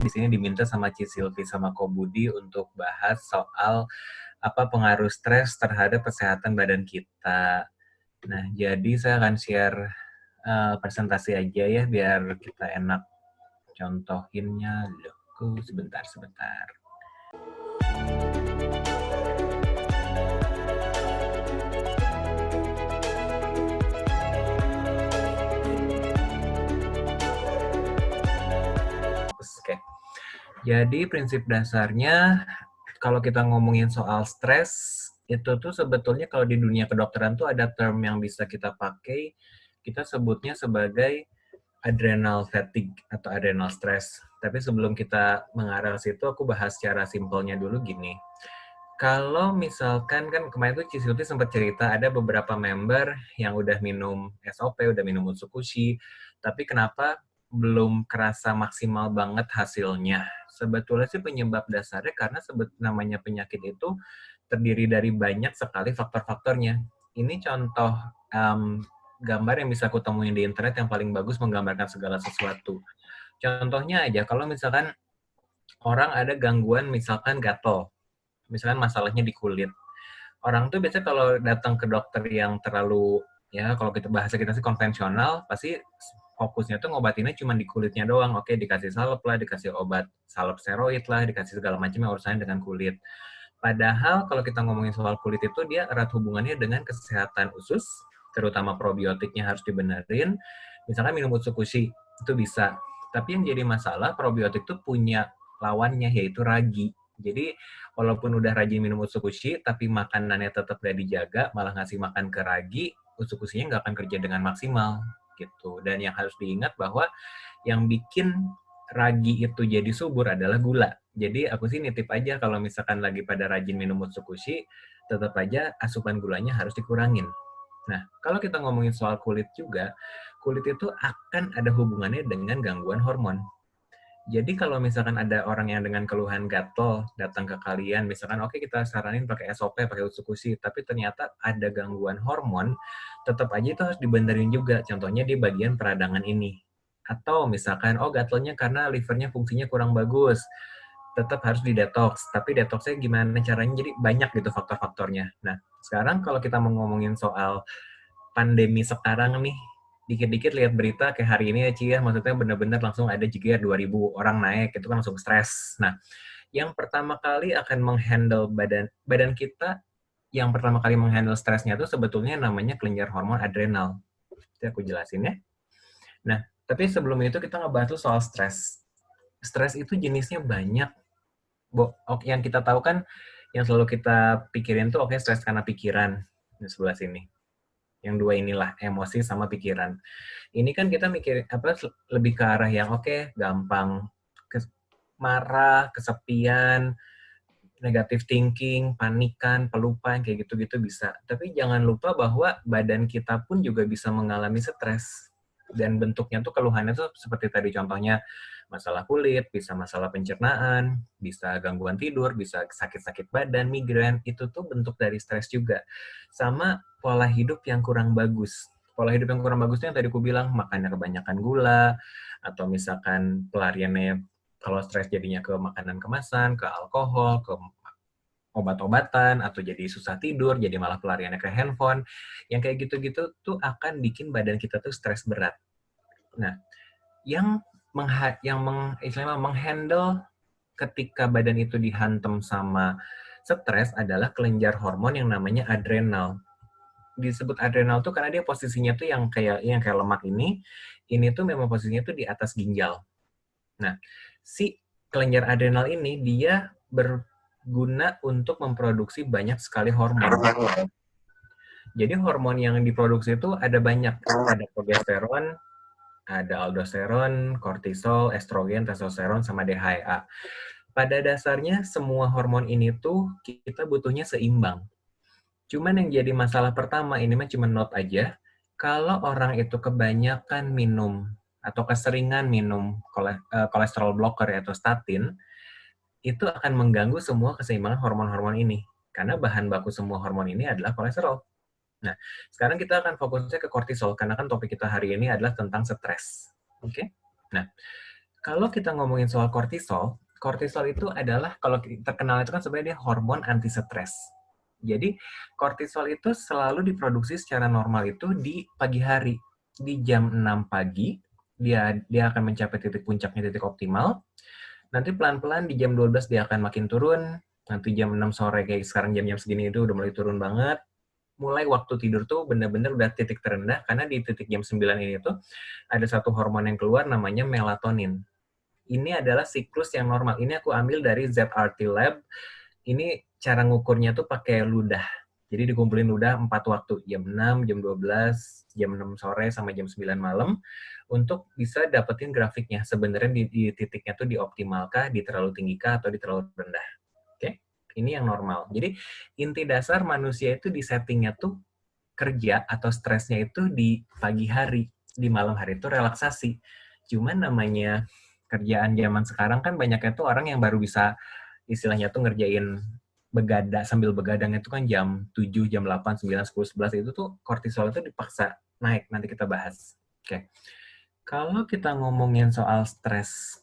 di sini diminta sama Ci Silvi sama Ko Budi untuk bahas soal apa pengaruh stres terhadap kesehatan badan kita. Nah, jadi saya akan share presentasi aja ya biar kita enak contohinnya. Loh, sebentar. Oke. Jadi prinsip dasarnya kalau kita ngomongin soal stres, itu tuh sebetulnya kalau di dunia kedokteran tuh ada term yang bisa kita pakai, kita sebutnya sebagai adrenal fatigue atau adrenal stress. Tapi sebelum kita mengarah ke situ, aku bahas secara simpelnya dulu gini. Kalau misalkan kan kemarin tuh Cisuti sempat cerita ada beberapa member yang udah minum SOP, udah minum Utsukushi, tapi kenapa belum kerasa maksimal banget hasilnya? Sebetulnya sih penyebab dasarnya karena namanya penyakit itu terdiri dari banyak sekali faktor-faktornya. Ini contoh gambar yang bisa aku temuin di internet yang paling bagus menggambarkan segala sesuatu. Contohnya aja, kalau misalkan orang ada gangguan misalkan gatal, misalkan masalahnya di kulit. Orang tuh biasanya kalau datang ke dokter yang terlalu, ya kalau kita bahasa kita sih konvensional, pasti fokusnya tuh ngobatinnya cuma di kulitnya doang. Oke, dikasih salep lah, dikasih obat salep steroid lah, dikasih segala macam yang urusannya dengan kulit. Padahal kalau kita ngomongin soal kulit itu dia erat hubungannya dengan kesehatan usus, terutama probiotiknya harus dibenerin. Misalkan minum Utsukushi, itu bisa. Tapi yang jadi masalah, probiotik itu punya lawannya, yaitu ragi. Jadi, walaupun udah rajin minum Utsukushi, tapi makanannya tetap gak dijaga, malah ngasih makan ke ragi, Utsukushinya nggak akan kerja dengan maksimal. Gitu. Dan yang harus diingat bahwa yang bikin ragi itu jadi subur adalah gula. Jadi aku sih nitip aja kalau misalkan lagi pada rajin minum Utsukushi, tetap aja asupan gulanya harus dikurangin. Nah, kalau kita ngomongin soal kulit juga, kulit itu akan ada hubungannya dengan gangguan hormon. Jadi kalau misalkan ada orang yang dengan keluhan gatal datang ke kalian, misalkan oke kita saranin pakai SOP, pakai Utsukushi, tapi ternyata ada gangguan hormon, tetap aja itu harus dibenerin juga. Contohnya di bagian peradangan ini. Atau misalkan, oh gatalnya karena livernya fungsinya kurang bagus, tetap harus didetox. Tapi detoxnya gimana caranya? Jadi banyak gitu faktor-faktornya. Nah, sekarang kalau kita mau ngomongin soal pandemi sekarang nih, dikit-dikit lihat berita kayak hari ini ya Ci ya, maksudnya benar-benar langsung ada jigir 2.000 orang naik, itu kan langsung stres. Nah, yang pertama kali akan menghandle badan kita, yang pertama kali menghandle stresnya itu sebetulnya namanya kelenjar hormon adrenal. Itu aku jelasin ya. Nah, tapi sebelum itu kita ngebahas tuh soal stres. Stres itu jenisnya banyak. Yang kita tahu kan, yang selalu kita pikirin tuh oke stres karena pikiran di sebelah sini. Yang dua inilah, emosi sama pikiran. Ini kan kita mikir lebih ke arah yang oke, gampang marah, kesepian, negative thinking, panikan, pelupan, kayak gitu-gitu bisa. Tapi jangan lupa bahwa badan kita pun juga bisa mengalami stres. Dan bentuknya tuh keluhannya tuh seperti tadi contohnya, masalah kulit, bisa masalah pencernaan, bisa gangguan tidur, bisa sakit-sakit badan, migrain, itu tuh bentuk dari stres juga. Sama pola hidup yang kurang bagus. Pola hidup yang kurang bagusnya yang tadi aku bilang, makannya kebanyakan gula, atau misalkan pelariannya kalau stres jadinya ke makanan kemasan, ke alkohol, ke obat-obatan, atau jadi susah tidur, jadi malah pelariannya ke handphone. Yang kayak gitu-gitu tuh akan bikin badan kita tuh stres berat. Nah, yang menghandle ketika badan itu dihantam sama stres adalah kelenjar hormon yang namanya adrenal. Disebut adrenal tuh karena dia posisinya tuh yang kayak lemak ini tuh memang posisinya tuh di atas ginjal. Nah, si kelenjar adrenal ini dia berguna untuk memproduksi banyak sekali hormon. Jadi hormon yang diproduksi itu ada banyak. Ada progesteron, ada aldosteron, kortisol, estrogen, testosteron, sama DHEA. Pada dasarnya semua hormon ini tuh kita butuhnya seimbang. Cuman yang jadi masalah pertama, ini mah cuma note aja, kalau orang itu kebanyakan minum atau keseringan minum kolesterol blocker atau statin, itu akan mengganggu semua keseimbangan hormon-hormon ini. Karena bahan baku semua hormon ini adalah kolesterol. Nah, sekarang kita akan fokusnya ke kortisol, karena kan topik kita hari ini adalah tentang stres. Oke? Nah, Kalau kita ngomongin soal kortisol, kortisol itu adalah kalau terkenal itu kan sebenarnya dia hormon anti stres. Jadi kortisol itu selalu diproduksi secara normal itu di pagi hari. Di jam 6 pagi dia akan mencapai titik puncaknya, titik optimal. Nanti pelan-pelan di jam 12 dia akan makin turun. Nanti jam 6 sore kayak sekarang jam-jam segini itu udah mulai turun banget. Mulai waktu tidur tuh bener-bener udah titik terendah karena di titik jam 9 ini tuh ada satu hormon yang keluar namanya melatonin. Ini adalah siklus yang normal. Ini aku ambil dari ZRT Lab. Ini cara ngukurnya tuh pakai ludah. Jadi dikumpulin ludah 4 waktu, jam 6, jam 12, jam 6 sore, sama jam 9 malam, untuk bisa dapetin grafiknya. Sebenarnya di titiknya tuh dioptimalkah, di terlalu tinggi kah, atau di terlalu rendah. Oke? Ini yang normal. Jadi inti dasar manusia itu di settingnya tuh kerja atau stresnya itu di pagi hari, di malam hari itu relaksasi. Cuman namanya kerjaan zaman sekarang kan banyaknya tuh orang yang baru bisa istilahnya tuh ngerjain sambil begadang itu kan jam 7, jam 8, 9, 10, 11 itu tuh kortisol itu dipaksa naik. Nanti kita bahas. Oke. Kalau kita ngomongin soal stres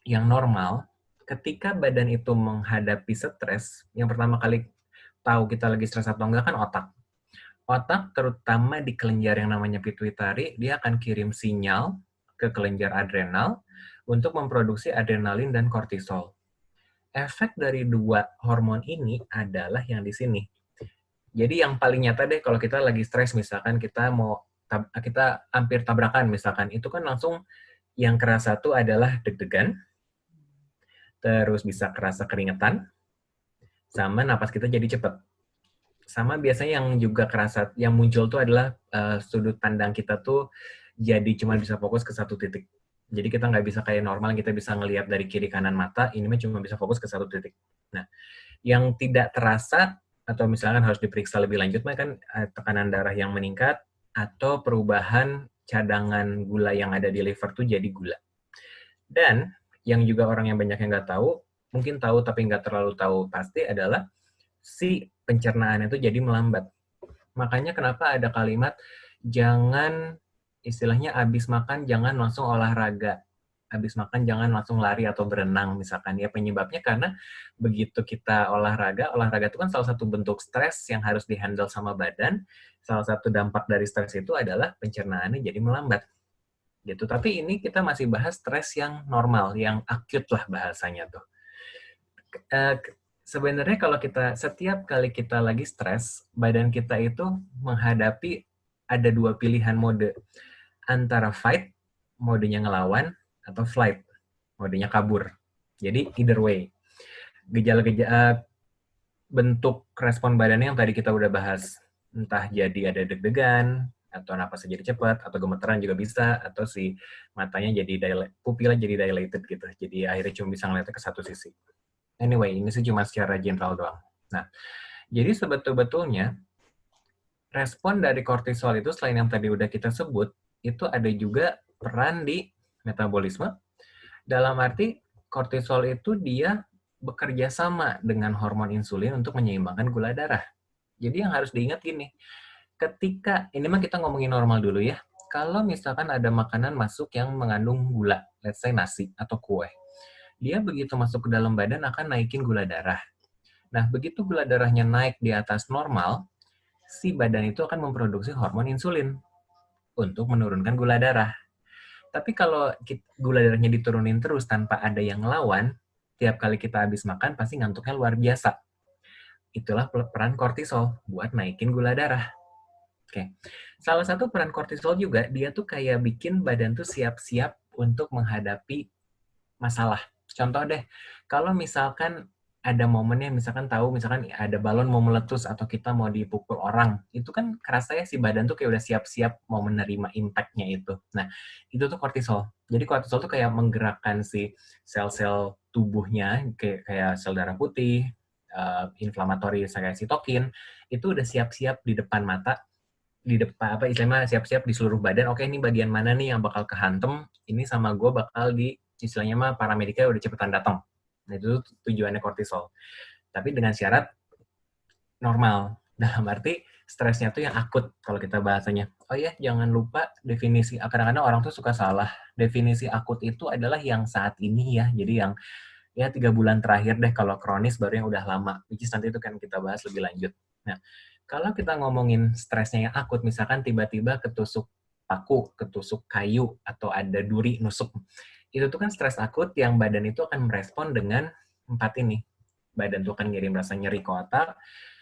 yang normal, ketika badan itu menghadapi stres, yang pertama kali tahu kita lagi stres atau enggak kan otak. Otak, terutama di kelenjar yang namanya pituitari, dia akan kirim sinyal ke kelenjar adrenal untuk memproduksi adrenalin dan kortisol. Efek dari dua hormon ini adalah yang di sini. Jadi yang paling nyata deh kalau kita lagi stres, misalkan kita hampir tabrakan misalkan, itu kan langsung yang kerasa tuh adalah deg-degan, terus bisa kerasa keringetan, sama napas kita jadi cepet. Sama biasanya yang juga kerasa, yang muncul tuh adalah sudut pandang kita tuh jadi cuma bisa fokus ke satu titik. Jadi kita nggak bisa kayak normal, kita bisa ngelihat dari kiri kanan mata, ini mah cuma bisa fokus ke satu titik. Nah, yang tidak terasa, atau misalkan harus diperiksa lebih lanjut, mah kan tekanan darah yang meningkat, atau perubahan cadangan gula yang ada di liver tuh jadi gula. Dan, yang juga orang yang banyak yang nggak tahu, mungkin tahu tapi nggak terlalu tahu pasti adalah, si pencernaan itu jadi melambat. Makanya kenapa ada kalimat, jangan, istilahnya habis makan jangan langsung olahraga. Habis makan jangan langsung lari atau berenang misalkan. Ya penyebabnya karena begitu kita olahraga itu kan salah satu bentuk stres yang harus dihandle sama badan. Salah satu dampak dari stres itu adalah pencernaannya jadi melambat. Gitu. Tapi ini kita masih bahas stres yang normal, yang akut lah bahasanya tuh. Sebenarnya kalau setiap kali kita lagi stres, badan kita itu menghadapi ada dua pilihan mode. Antara fight, modenya ngelawan, atau flight, modenya kabur. Jadi either way. Gejala-gejala bentuk respon badannya yang tadi kita udah bahas. Entah jadi ada deg-degan, atau napasnya jadi cepat, atau gemeteran juga bisa, atau si matanya jadi pupilnya jadi dilated gitu. Jadi akhirnya cuma bisa ngeliatnya ke satu sisi. Anyway, ini sih cuma secara general doang. Nah, jadi sebetul-betulnya respon dari kortisol itu selain yang tadi udah kita sebut, itu ada juga peran di metabolisme. Dalam arti, kortisol itu dia bekerja sama dengan hormon insulin untuk menyeimbangkan gula darah. Jadi yang harus diingat gini, ini mah kita ngomongin normal dulu ya. Kalau misalkan ada makanan masuk yang mengandung gula, let's say nasi atau kue, dia begitu masuk ke dalam badan akan naikin gula darah. Nah, begitu gula darahnya naik di atas normal, si badan itu akan memproduksi hormon insulin untuk menurunkan gula darah. Tapi kalau gula darahnya diturunin terus tanpa ada yang ngelawan, tiap kali kita habis makan pasti ngantuknya luar biasa. Itulah peran kortisol buat naikin gula darah. Oke. Salah satu peran kortisol juga, dia tuh kayak bikin badan tuh siap-siap untuk menghadapi masalah. Contoh deh, kalau misalkan ada momennya, misalkan ada balon mau meletus atau kita mau dipukul orang, itu kan kerasa ya si badan tuh kayak udah siap-siap mau menerima impact-nya itu. Nah, itu tuh kortisol. Jadi kortisol tuh kayak menggerakkan si sel-sel tubuhnya, kayak sel darah putih, inflamatori kayak sitokin, itu udah siap-siap di depan mata, di depan istilahnya siap-siap di seluruh badan. Oke, ini bagian mana nih yang bakal kehantem, ini sama gue bakal istilahnya mah paramediknya udah cepetan datang. Nah, itu tujuannya kortisol. Tapi dengan syarat normal. Dalam arti stresnya tuh yang akut kalau kita bahasanya. oh ya, jangan lupa definisi, kadang-kadang orang tuh suka salah. Definisi akut itu adalah yang saat ini ya. Jadi yang ya 3 bulan terakhir deh, kalau kronis baru yang udah lama. Which is nanti itu kan kita bahas lebih lanjut. Nah, kalau kita ngomongin stresnya yang akut, misalkan tiba-tiba ketusuk paku, ketusuk kayu, atau ada duri nusuk. Itu tuh kan stres akut yang badan itu akan merespon dengan 4 ini. Badan tuh akan ngirim rasa nyeri ke otak,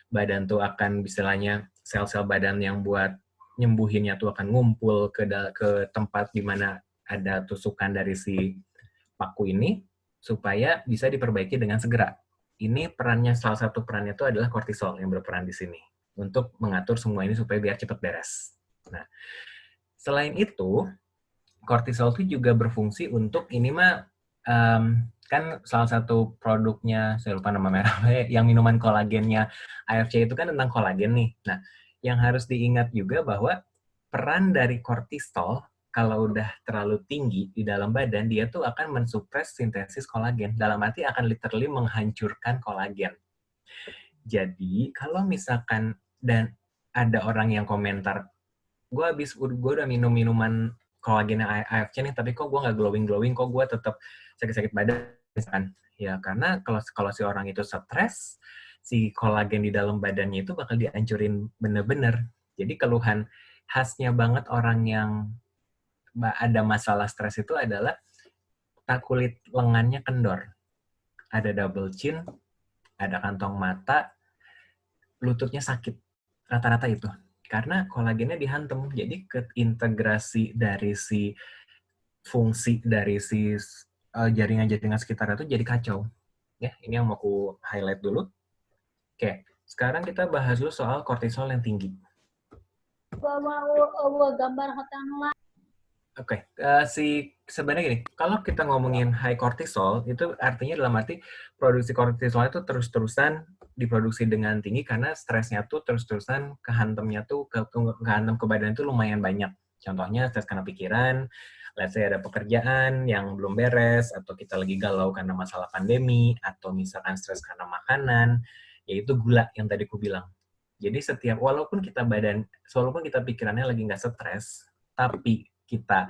badan tuh akan istilahnya sel-sel badan yang buat nyembuhinnya tuh akan ngumpul ke tempat di mana ada tusukan dari si paku ini supaya bisa diperbaiki dengan segera. Ini perannya, salah satu perannya itu adalah kortisol yang berperan di sini untuk mengatur semua ini supaya biar cepat beres. Nah, selain itu, kortisol itu juga berfungsi untuk ini mah kan salah satu produknya, saya lupa nama merahnya, yang minuman kolagennya AFC itu kan tentang kolagen nih. Nah, yang harus diingat juga bahwa peran dari kortisol kalau udah terlalu tinggi di dalam badan, dia tuh akan mensupres sintesis kolagen. Dalam arti akan literally menghancurkan kolagen. Jadi, kalau misalkan dan ada orang yang komentar, gue udah minum minuman kolagen AFC nih, tapi kok gue nggak glowing, kok gue tetap sakit-sakit badan, misalkan. Ya, karena kalau si orang itu stres, si kolagen di dalam badannya itu bakal dihancurin bener-bener. Jadi keluhan khasnya banget orang yang ada masalah stres itu adalah kulit lengannya kendor. Ada double chin, ada kantong mata, lututnya sakit. Rata-rata itu. Karena kolagennya dihantam. Jadi keintegrasi dari si fungsi dari si jaringan-jaringan sekitar itu jadi kacau. Ya, ini yang mau aku highlight dulu. Oke, sekarang kita bahas dulu soal kortisol yang tinggi. Oke, sebenarnya gini, kalau kita ngomongin high cortisol, itu artinya dalam arti produksi kortisol itu terus-terusan diproduksi dengan tinggi karena stresnya tuh terus-terusan kehantamnya tuh kehantam ke badan itu lumayan banyak. Contohnya stres karena pikiran, let's say ada pekerjaan yang belum beres, atau kita lagi galau karena masalah pandemi, atau misalkan stres karena makanan, yaitu gula yang tadi aku bilang. Jadi walaupun kita pikirannya lagi nggak stres, tapi kita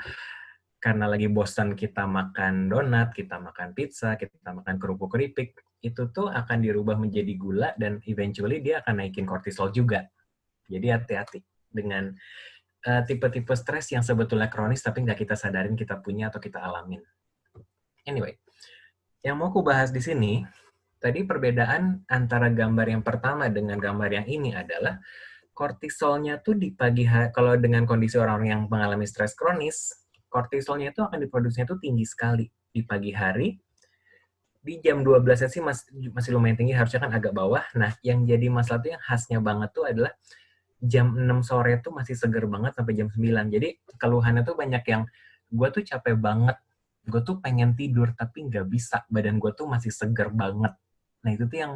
karena lagi bosan kita makan donat, kita makan pizza, kita makan kerupuk keripik, itu tuh akan dirubah menjadi gula dan eventually dia akan naikin kortisol juga. Jadi hati-hati dengan tipe-tipe stres yang sebetulnya kronis tapi nggak kita sadarin kita punya atau kita alamin. Anyway, yang mau aku bahas di sini, tadi perbedaan antara gambar yang pertama dengan gambar yang ini adalah kortisolnya tuh di pagi hari, kalau dengan kondisi orang-orang yang mengalami stres kronis, kortisolnya itu akan diproduksinya tuh tinggi sekali di pagi hari. Di jam 12 sih masih lumayan tinggi, harusnya kan agak bawah. Nah, yang jadi masalah tuh yang khasnya banget tuh adalah jam 6 sore tuh masih seger banget sampai jam 9. Jadi keluhannya tuh banyak yang, gue tuh capek banget, gue tuh pengen tidur tapi nggak bisa, badan gue tuh masih seger banget. Nah, itu tuh yang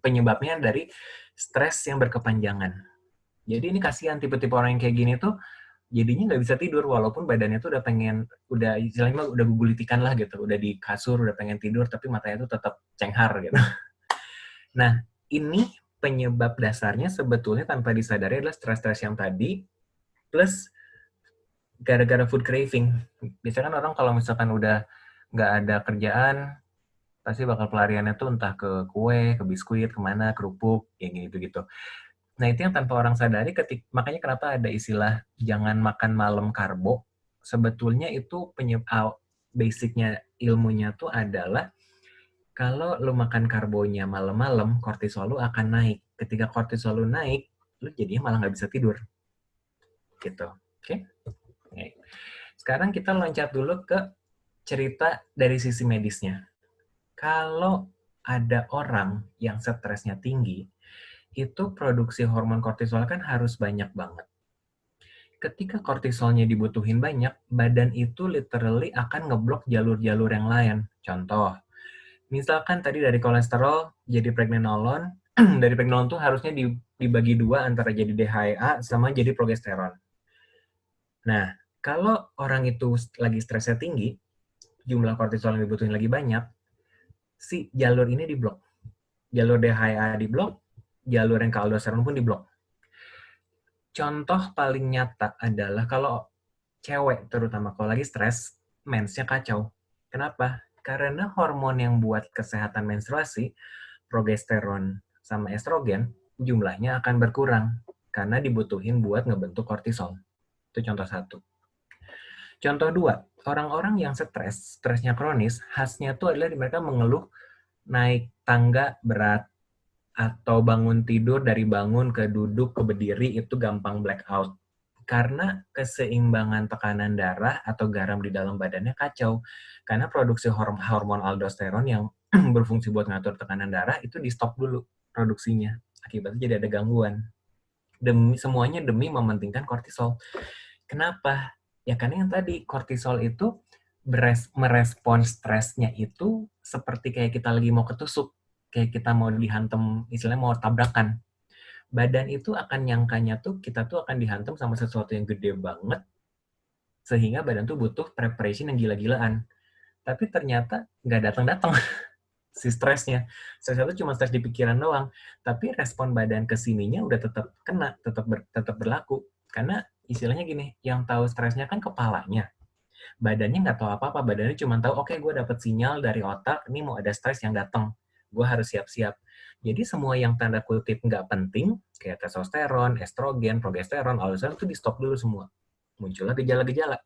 penyebabnya dari stres yang berkepanjangan. Jadi ini kasihan tipe-tipe orang yang kayak gini tuh jadinya nggak bisa tidur walaupun badannya tuh udah istilahnya udah gugulitikan lah gitu, udah di kasur, udah pengen tidur tapi matanya tuh tetap cenghar gitu. Nah, ini penyebab dasarnya sebetulnya tanpa disadari adalah stres-stres yang tadi plus gara-gara food craving. Biasanya kan orang kalau misalkan udah nggak ada kerjaan pasti bakal pelariannya tuh entah ke kue, ke biskuit, kemana, kerupuk, kayak gitu-gitu. Nah, itu yang tanpa orang sadari, makanya kenapa ada istilah jangan makan malam karbo. Sebetulnya itu basicnya ilmunya tuh adalah kalau lu makan karbonya malam-malam, kortisol lu akan naik. Ketika kortisol lu naik, lu jadinya malah nggak bisa tidur. Gitu. Oke? Okay? Sekarang kita loncat dulu ke cerita dari sisi medisnya. Kalau ada orang yang stresnya tinggi, itu produksi hormon kortisol kan harus banyak banget. Ketika kortisolnya dibutuhin banyak, badan itu literally akan ngeblok jalur-jalur yang lain. Contoh, misalkan tadi dari kolesterol jadi pregnenolon, dari pregnenolon tuh harusnya dibagi dua antara jadi DHEA sama jadi progesteron. Nah, kalau orang itu lagi stresnya tinggi, jumlah kortisol yang dibutuhin lagi banyak, si jalur ini diblok. Jalur DHEA diblok, jalur yang ke aldosteron pun diblok. Contoh paling nyata adalah kalau cewek terutama kalau lagi stres, mensnya kacau. Kenapa? Karena hormon yang buat kesehatan menstruasi, progesteron sama estrogen, jumlahnya akan berkurang karena dibutuhin buat ngebentuk kortisol. Itu contoh satu. Contoh dua, orang-orang yang stres, stresnya kronis, khasnya tuh adalah mereka mengeluh naik tangga berat, atau bangun tidur dari bangun ke duduk ke berdiri itu gampang blackout. Karena keseimbangan tekanan darah atau garam di dalam badannya kacau. Karena produksi hormon aldosteron yang berfungsi buat ngatur tekanan darah itu di stop dulu produksinya. Akibatnya jadi ada gangguan. Semuanya demi mementingkan kortisol. Kenapa? Ya karena yang tadi, kortisol itu merespon stresnya itu seperti kayak kita lagi mau ketusuk. Kayak kita mau dihantam, istilahnya mau tabrakan. Badan itu akan nyangkanya tuh, kita tuh akan dihantam sama sesuatu yang gede banget, sehingga badan tuh butuh preparation yang gila-gilaan. Tapi ternyata nggak datang-datang si stresnya. Stresnya itu cuma stres di pikiran doang. Tapi respon badan ke sininya udah tetap kena, tetap berlaku. Karena istilahnya gini, yang tahu stresnya kan kepalanya. Badannya nggak tahu apa-apa, badannya cuma tahu, oke, gue dapet sinyal dari otak, ini mau ada stres yang datang. Gue harus siap-siap. Jadi semua yang tanda kutip nggak penting, kayak testosteron, estrogen, progesteron, aldosteron, itu di stop dulu semua. Muncullah gejala-gejala.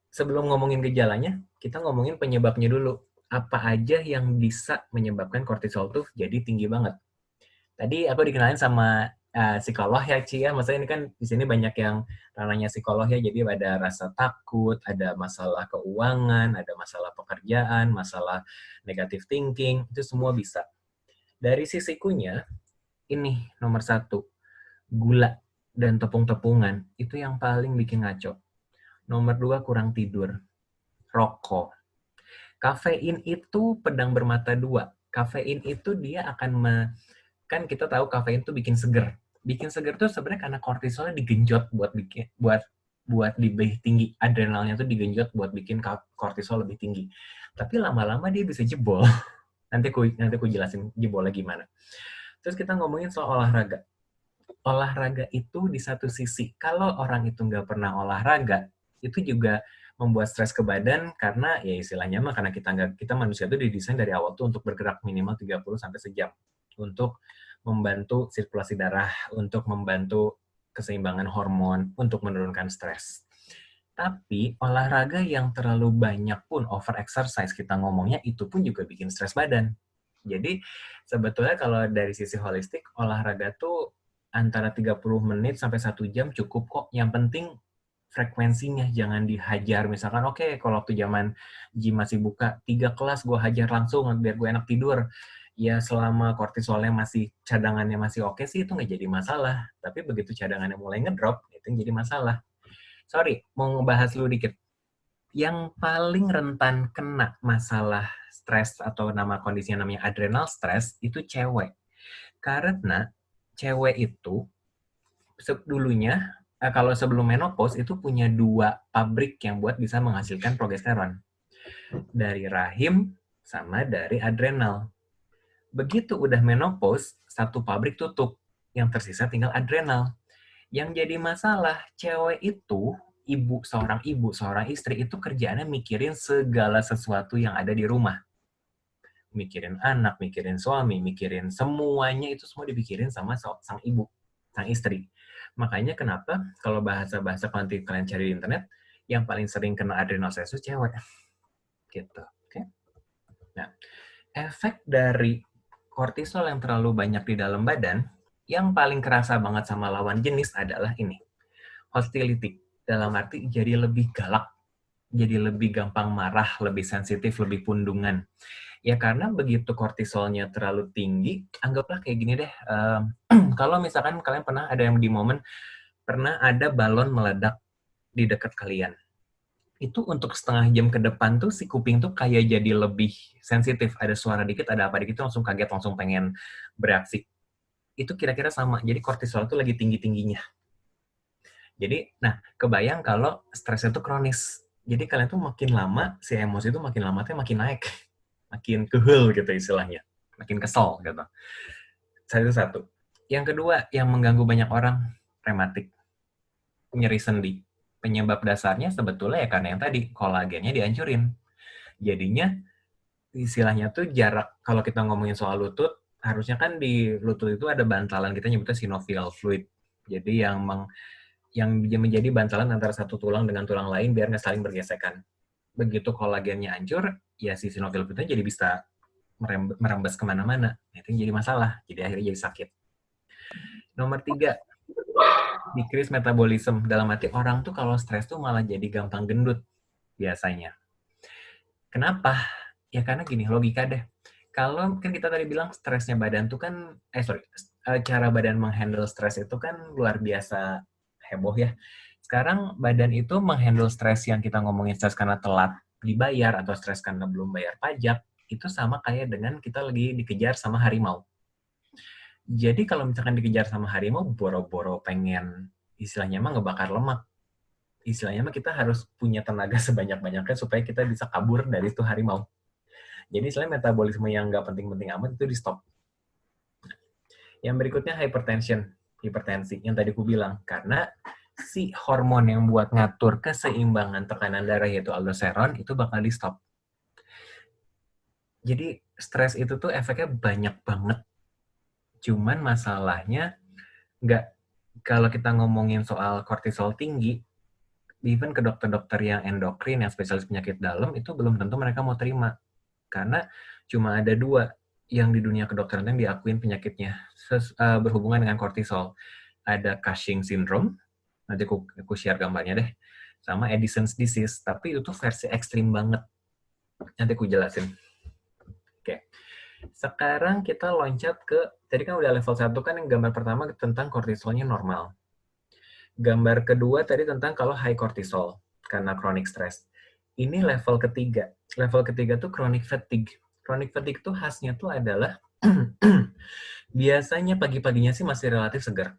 Sebelum ngomongin gejalanya, kita ngomongin penyebabnya dulu. Apa aja yang bisa menyebabkan kortisol tuh jadi tinggi banget. Tadi aku dikenalin sama psikolog ya, Ci ya. Maksudnya ini kan di sini banyak yang ranahnya psikolog ya, jadi ada rasa takut, ada masalah keuangan, ada masalah pekerjaan, masalah negative thinking, itu semua bisa. Dari sisi kunyah, ini nomor satu, gula dan tepung-tepungan, itu yang paling bikin ngaco. Nomor dua, kurang tidur. Rokok. Kafein itu pedang bermata dua. Kafein itu dia akan kan kita tahu kafein itu bikin seger. Bikin seger tuh sebenarnya karena kortisolnya digenjot buat lebih tinggi. Adrenalnya tuh digenjot buat bikin kortisol lebih tinggi. Tapi lama-lama dia bisa jebol. Nanti aku jelasin jebolnya gimana. Terus kita ngomongin soal olahraga. Olahraga itu di satu sisi, kalau orang itu nggak pernah olahraga, itu juga membuat stres ke badan karena ya istilahnya mah karena kita manusia itu didesain dari awal tuh untuk bergerak minimal 30 sampai sejam untuk membantu sirkulasi darah, untuk membantu keseimbangan hormon, untuk menurunkan stres. Tapi olahraga yang terlalu banyak pun, over exercise kita ngomongnya, itu pun juga bikin stres badan. Jadi sebetulnya kalau dari sisi holistik, olahraga tuh antara 30 menit sampai 1 jam cukup kok. Yang penting frekuensinya, jangan dihajar. Misalkan, oke, kalau waktu zaman gym masih buka, 3 kelas gue hajar langsung biar gue enak tidur. Ya selama kortisolnya cadangannya masih oke sih, itu nggak jadi masalah. Tapi begitu cadangannya mulai ngedrop, itu yang jadi masalah. Sorry, mau ngebahas dulu dikit. Yang paling rentan kena masalah stres atau nama kondisinya namanya adrenal stress itu cewek. Karena cewek itu dulunya kalau sebelum menopause itu punya 2 pabrik yang buat bisa menghasilkan progesteron. Dari rahim sama dari adrenal. Begitu udah menopause, 1 pabrik tutup. Yang tersisa tinggal adrenal. Yang jadi masalah, cewek itu, seorang ibu, seorang istri, itu kerjaannya mikirin segala sesuatu yang ada di rumah. Mikirin anak, mikirin suami, mikirin semuanya, itu semua dipikirin sama sang ibu, sang istri. Makanya kenapa kalau bahasa-bahasa nanti kalian cari di internet, yang paling sering kena adrenal stress itu cewek. Gitu. Okay? Nah, efek dari kortisol yang terlalu banyak di dalam badan, yang paling kerasa banget sama lawan jenis adalah ini. Hostility. Dalam arti jadi lebih galak, jadi lebih gampang marah, lebih sensitif, lebih pundungan. Ya karena begitu kortisolnya terlalu tinggi, anggaplah kayak gini deh, kalau misalkan kalian pernah ada yang di momen, pernah ada balon meledak di dekat kalian. Itu untuk setengah jam ke depan tuh si kuping tuh kayak jadi lebih sensitif. Ada suara dikit, ada apa dikit, langsung kaget, langsung pengen bereaksi. Itu kira-kira sama. Jadi kortisol itu lagi tinggi-tingginya. Jadi, nah, kebayang kalau stres itu kronis. Jadi kalian tuh makin lama, si emosi itu makin lama tuh makin naik. Makin kehul gitu istilahnya. Makin kesel gitu. Itu satu. Yang kedua, yang mengganggu banyak orang, rematik, nyeri sendi. Penyebab dasarnya sebetulnya ya karena yang tadi, kolagennya dihancurin. Jadinya istilahnya tuh jarak, kalau kita ngomongin soal lutut, harusnya kan di lutut itu ada bantalan, kita nyebutnya synovial fluid. Jadi yang menjadi bantalan antara satu tulang dengan tulang lain biar nggak saling bergesekan. Begitu kolagennya hancur, ya si synovial fluidnya jadi bisa merembes kemana-mana. Itu yang jadi masalah, jadi akhirnya jadi sakit. Nomor 3, decrease metabolism. Dalam arti orang tuh kalau stres tuh malah jadi gampang gendut biasanya. Kenapa? Ya karena gini, logika deh. Kalau kan kita tadi bilang stresnya badan tuh kan, cara badan menghandle stres itu kan luar biasa heboh ya. Sekarang badan itu menghandle stres yang kita ngomongin stres karena telat dibayar atau stres karena belum bayar pajak, itu sama kayak dengan kita lagi dikejar sama harimau. Jadi kalau misalkan dikejar sama harimau, boro-boro pengen istilahnya mah ngebakar lemak. Istilahnya mah kita harus punya tenaga sebanyak-banyaknya supaya kita bisa kabur dari itu harimau. Jadi istilahnya metabolisme yang nggak penting-penting amat itu di stop. Yang berikutnya hipertensi yang tadi aku bilang. Karena si hormon yang buat ngatur keseimbangan tekanan darah yaitu aldosteron itu bakal di stop. Jadi stres itu tuh efeknya banyak banget. Cuman masalahnya nggak, kalau kita ngomongin soal kortisol tinggi, even ke dokter-dokter yang endokrin, yang spesialis penyakit dalam, itu belum tentu mereka mau terima. Karena cuma ada 2 yang di dunia kedokteran yang diakuin penyakitnya berhubungan dengan kortisol. Ada Cushing syndrome, nanti aku share gambarnya deh, sama Addison's disease, tapi itu tuh versi ekstrim banget. Nanti aku jelasin. Oke. Sekarang kita loncat ke, tadi kan udah level 1 kan yang gambar pertama tentang kortisolnya normal. Gambar kedua tadi tentang kalau high cortisol karena chronic stress. Ini level ketiga. Level ketiga tuh chronic fatigue. Chronic fatigue tuh khasnya tuh adalah biasanya pagi-paginya sih masih relatif segar.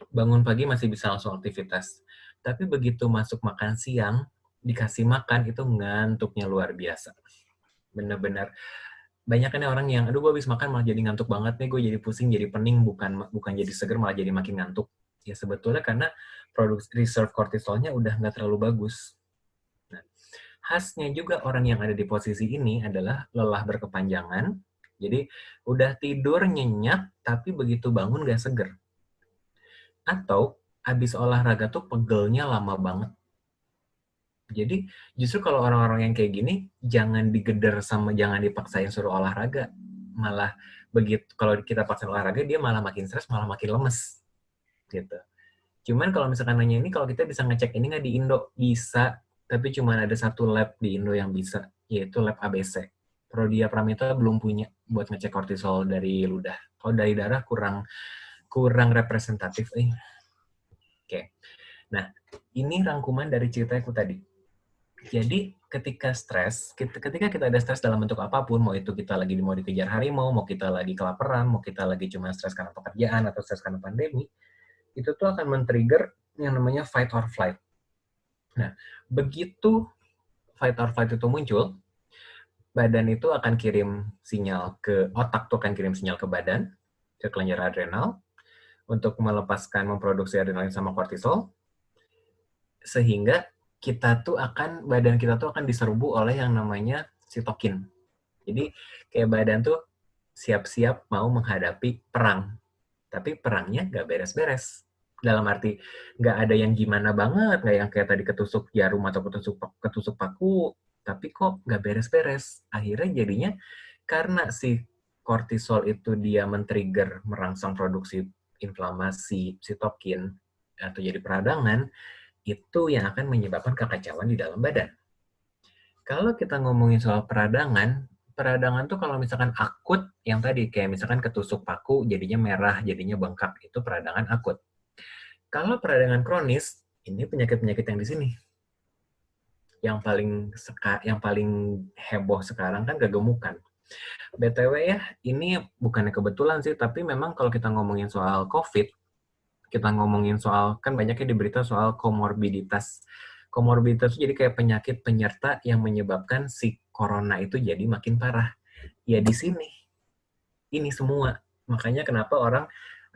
Bangun pagi masih bisa langsung aktivitas. Tapi begitu masuk makan siang, dikasih makan itu ngantuknya luar biasa. Bener-bener banyak kan orang yang, aduh gue habis makan malah jadi ngantuk banget nih, gue jadi pusing, jadi pening, bukan jadi seger, malah jadi makin ngantuk. Ya sebetulnya karena produksi reserve kortisolnya udah nggak terlalu bagus. Nah, khasnya juga orang yang ada di posisi ini adalah lelah berkepanjangan, jadi udah tidur nyenyak, tapi begitu bangun nggak seger. Atau habis olahraga tuh pegelnya lama banget. Jadi justru kalau orang-orang yang kayak gini, jangan digeder sama jangan dipaksain suruh olahraga. Malah begitu kalau kita paksa olahraga, dia malah makin stres, malah makin lemes. Gitu. Cuman kalau misalkan nanya ini, kalau kita bisa ngecek ini nggak di Indo? Bisa, tapi cuma ada satu lab di Indo yang bisa, yaitu lab ABC. Prodia Pramita belum punya buat ngecek kortisol dari ludah. Kalau dari darah kurang representatif. Oke. Nah, ini rangkuman dari ceritaku tadi. Jadi ketika stres, ketika kita ada stres dalam bentuk apapun, mau itu kita lagi mau dikejar harimau, mau kita lagi kelaparan, mau kita lagi cuma stres karena pekerjaan atau stres karena pandemi, itu tuh akan men-trigger yang namanya fight or flight. Nah, begitu fight or flight itu muncul, badan itu akan kirim sinyal ke otak, tuh akan kirim sinyal ke badan, ke kelenjar adrenal, untuk melepaskan memproduksi adrenalin sama kortisol, sehingga badan kita tuh akan diserbu oleh yang namanya sitokin. Jadi kayak badan tuh siap-siap mau menghadapi perang. Tapi perangnya nggak beres-beres. Dalam arti nggak ada yang gimana banget, nggak yang kayak tadi ketusuk jarum atau ketusuk paku, tapi kok nggak beres-beres. Akhirnya jadinya karena si kortisol itu dia men-trigger merangsang produksi inflamasi sitokin atau jadi peradangan, itu yang akan menyebabkan kekacauan di dalam badan. Kalau kita ngomongin soal peradangan tuh kalau misalkan akut, yang tadi kayak misalkan ketusuk paku jadinya merah, jadinya bengkak, itu peradangan akut. Kalau peradangan kronis, ini penyakit-penyakit yang di sini. Yang paling heboh sekarang kan kegemukan. BTW ya, ini bukannya kebetulan sih, tapi memang kalau kita ngomongin soal COVID, kita ngomongin soal, kan banyaknya diberita soal komorbiditas. Komorbiditas itu jadi kayak penyakit penyerta yang menyebabkan si corona itu jadi makin parah. Ya di sini. Ini semua. Makanya kenapa orang,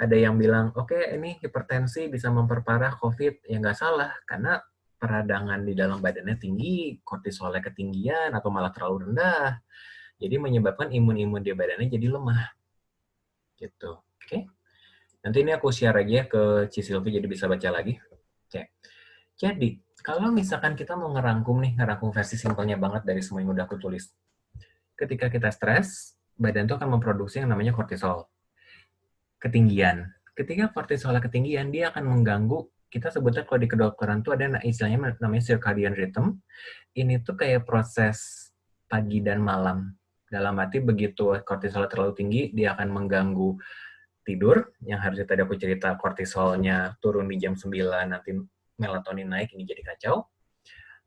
Ada yang bilang, oke, ini hipertensi bisa memperparah COVID. Ya nggak salah, karena peradangan di dalam badannya tinggi, kortisolnya ketinggian, atau malah terlalu rendah. Jadi menyebabkan imun-imun di badannya jadi lemah. Gitu. Oke? Nanti ini aku share aja ke Cisilvi jadi bisa baca lagi. Oke. Jadi, kalau misalkan kita mau ngerangkum versi simpelnya banget dari semua yang udah aku tulis. Ketika kita stres, badan itu akan memproduksi yang namanya kortisol. Ketinggian. Ketika kortisolnya ketinggian, dia akan mengganggu, kita sebutnya kalau di kedokteran tuh ada istilahnya namanya circadian rhythm. Ini tuh kayak proses pagi dan malam. Dalam arti begitu kortisol terlalu tinggi, dia akan mengganggu tidur, yang harusnya tadi aku cerita kortisolnya turun di jam 9, nanti melatonin naik, ini jadi kacau.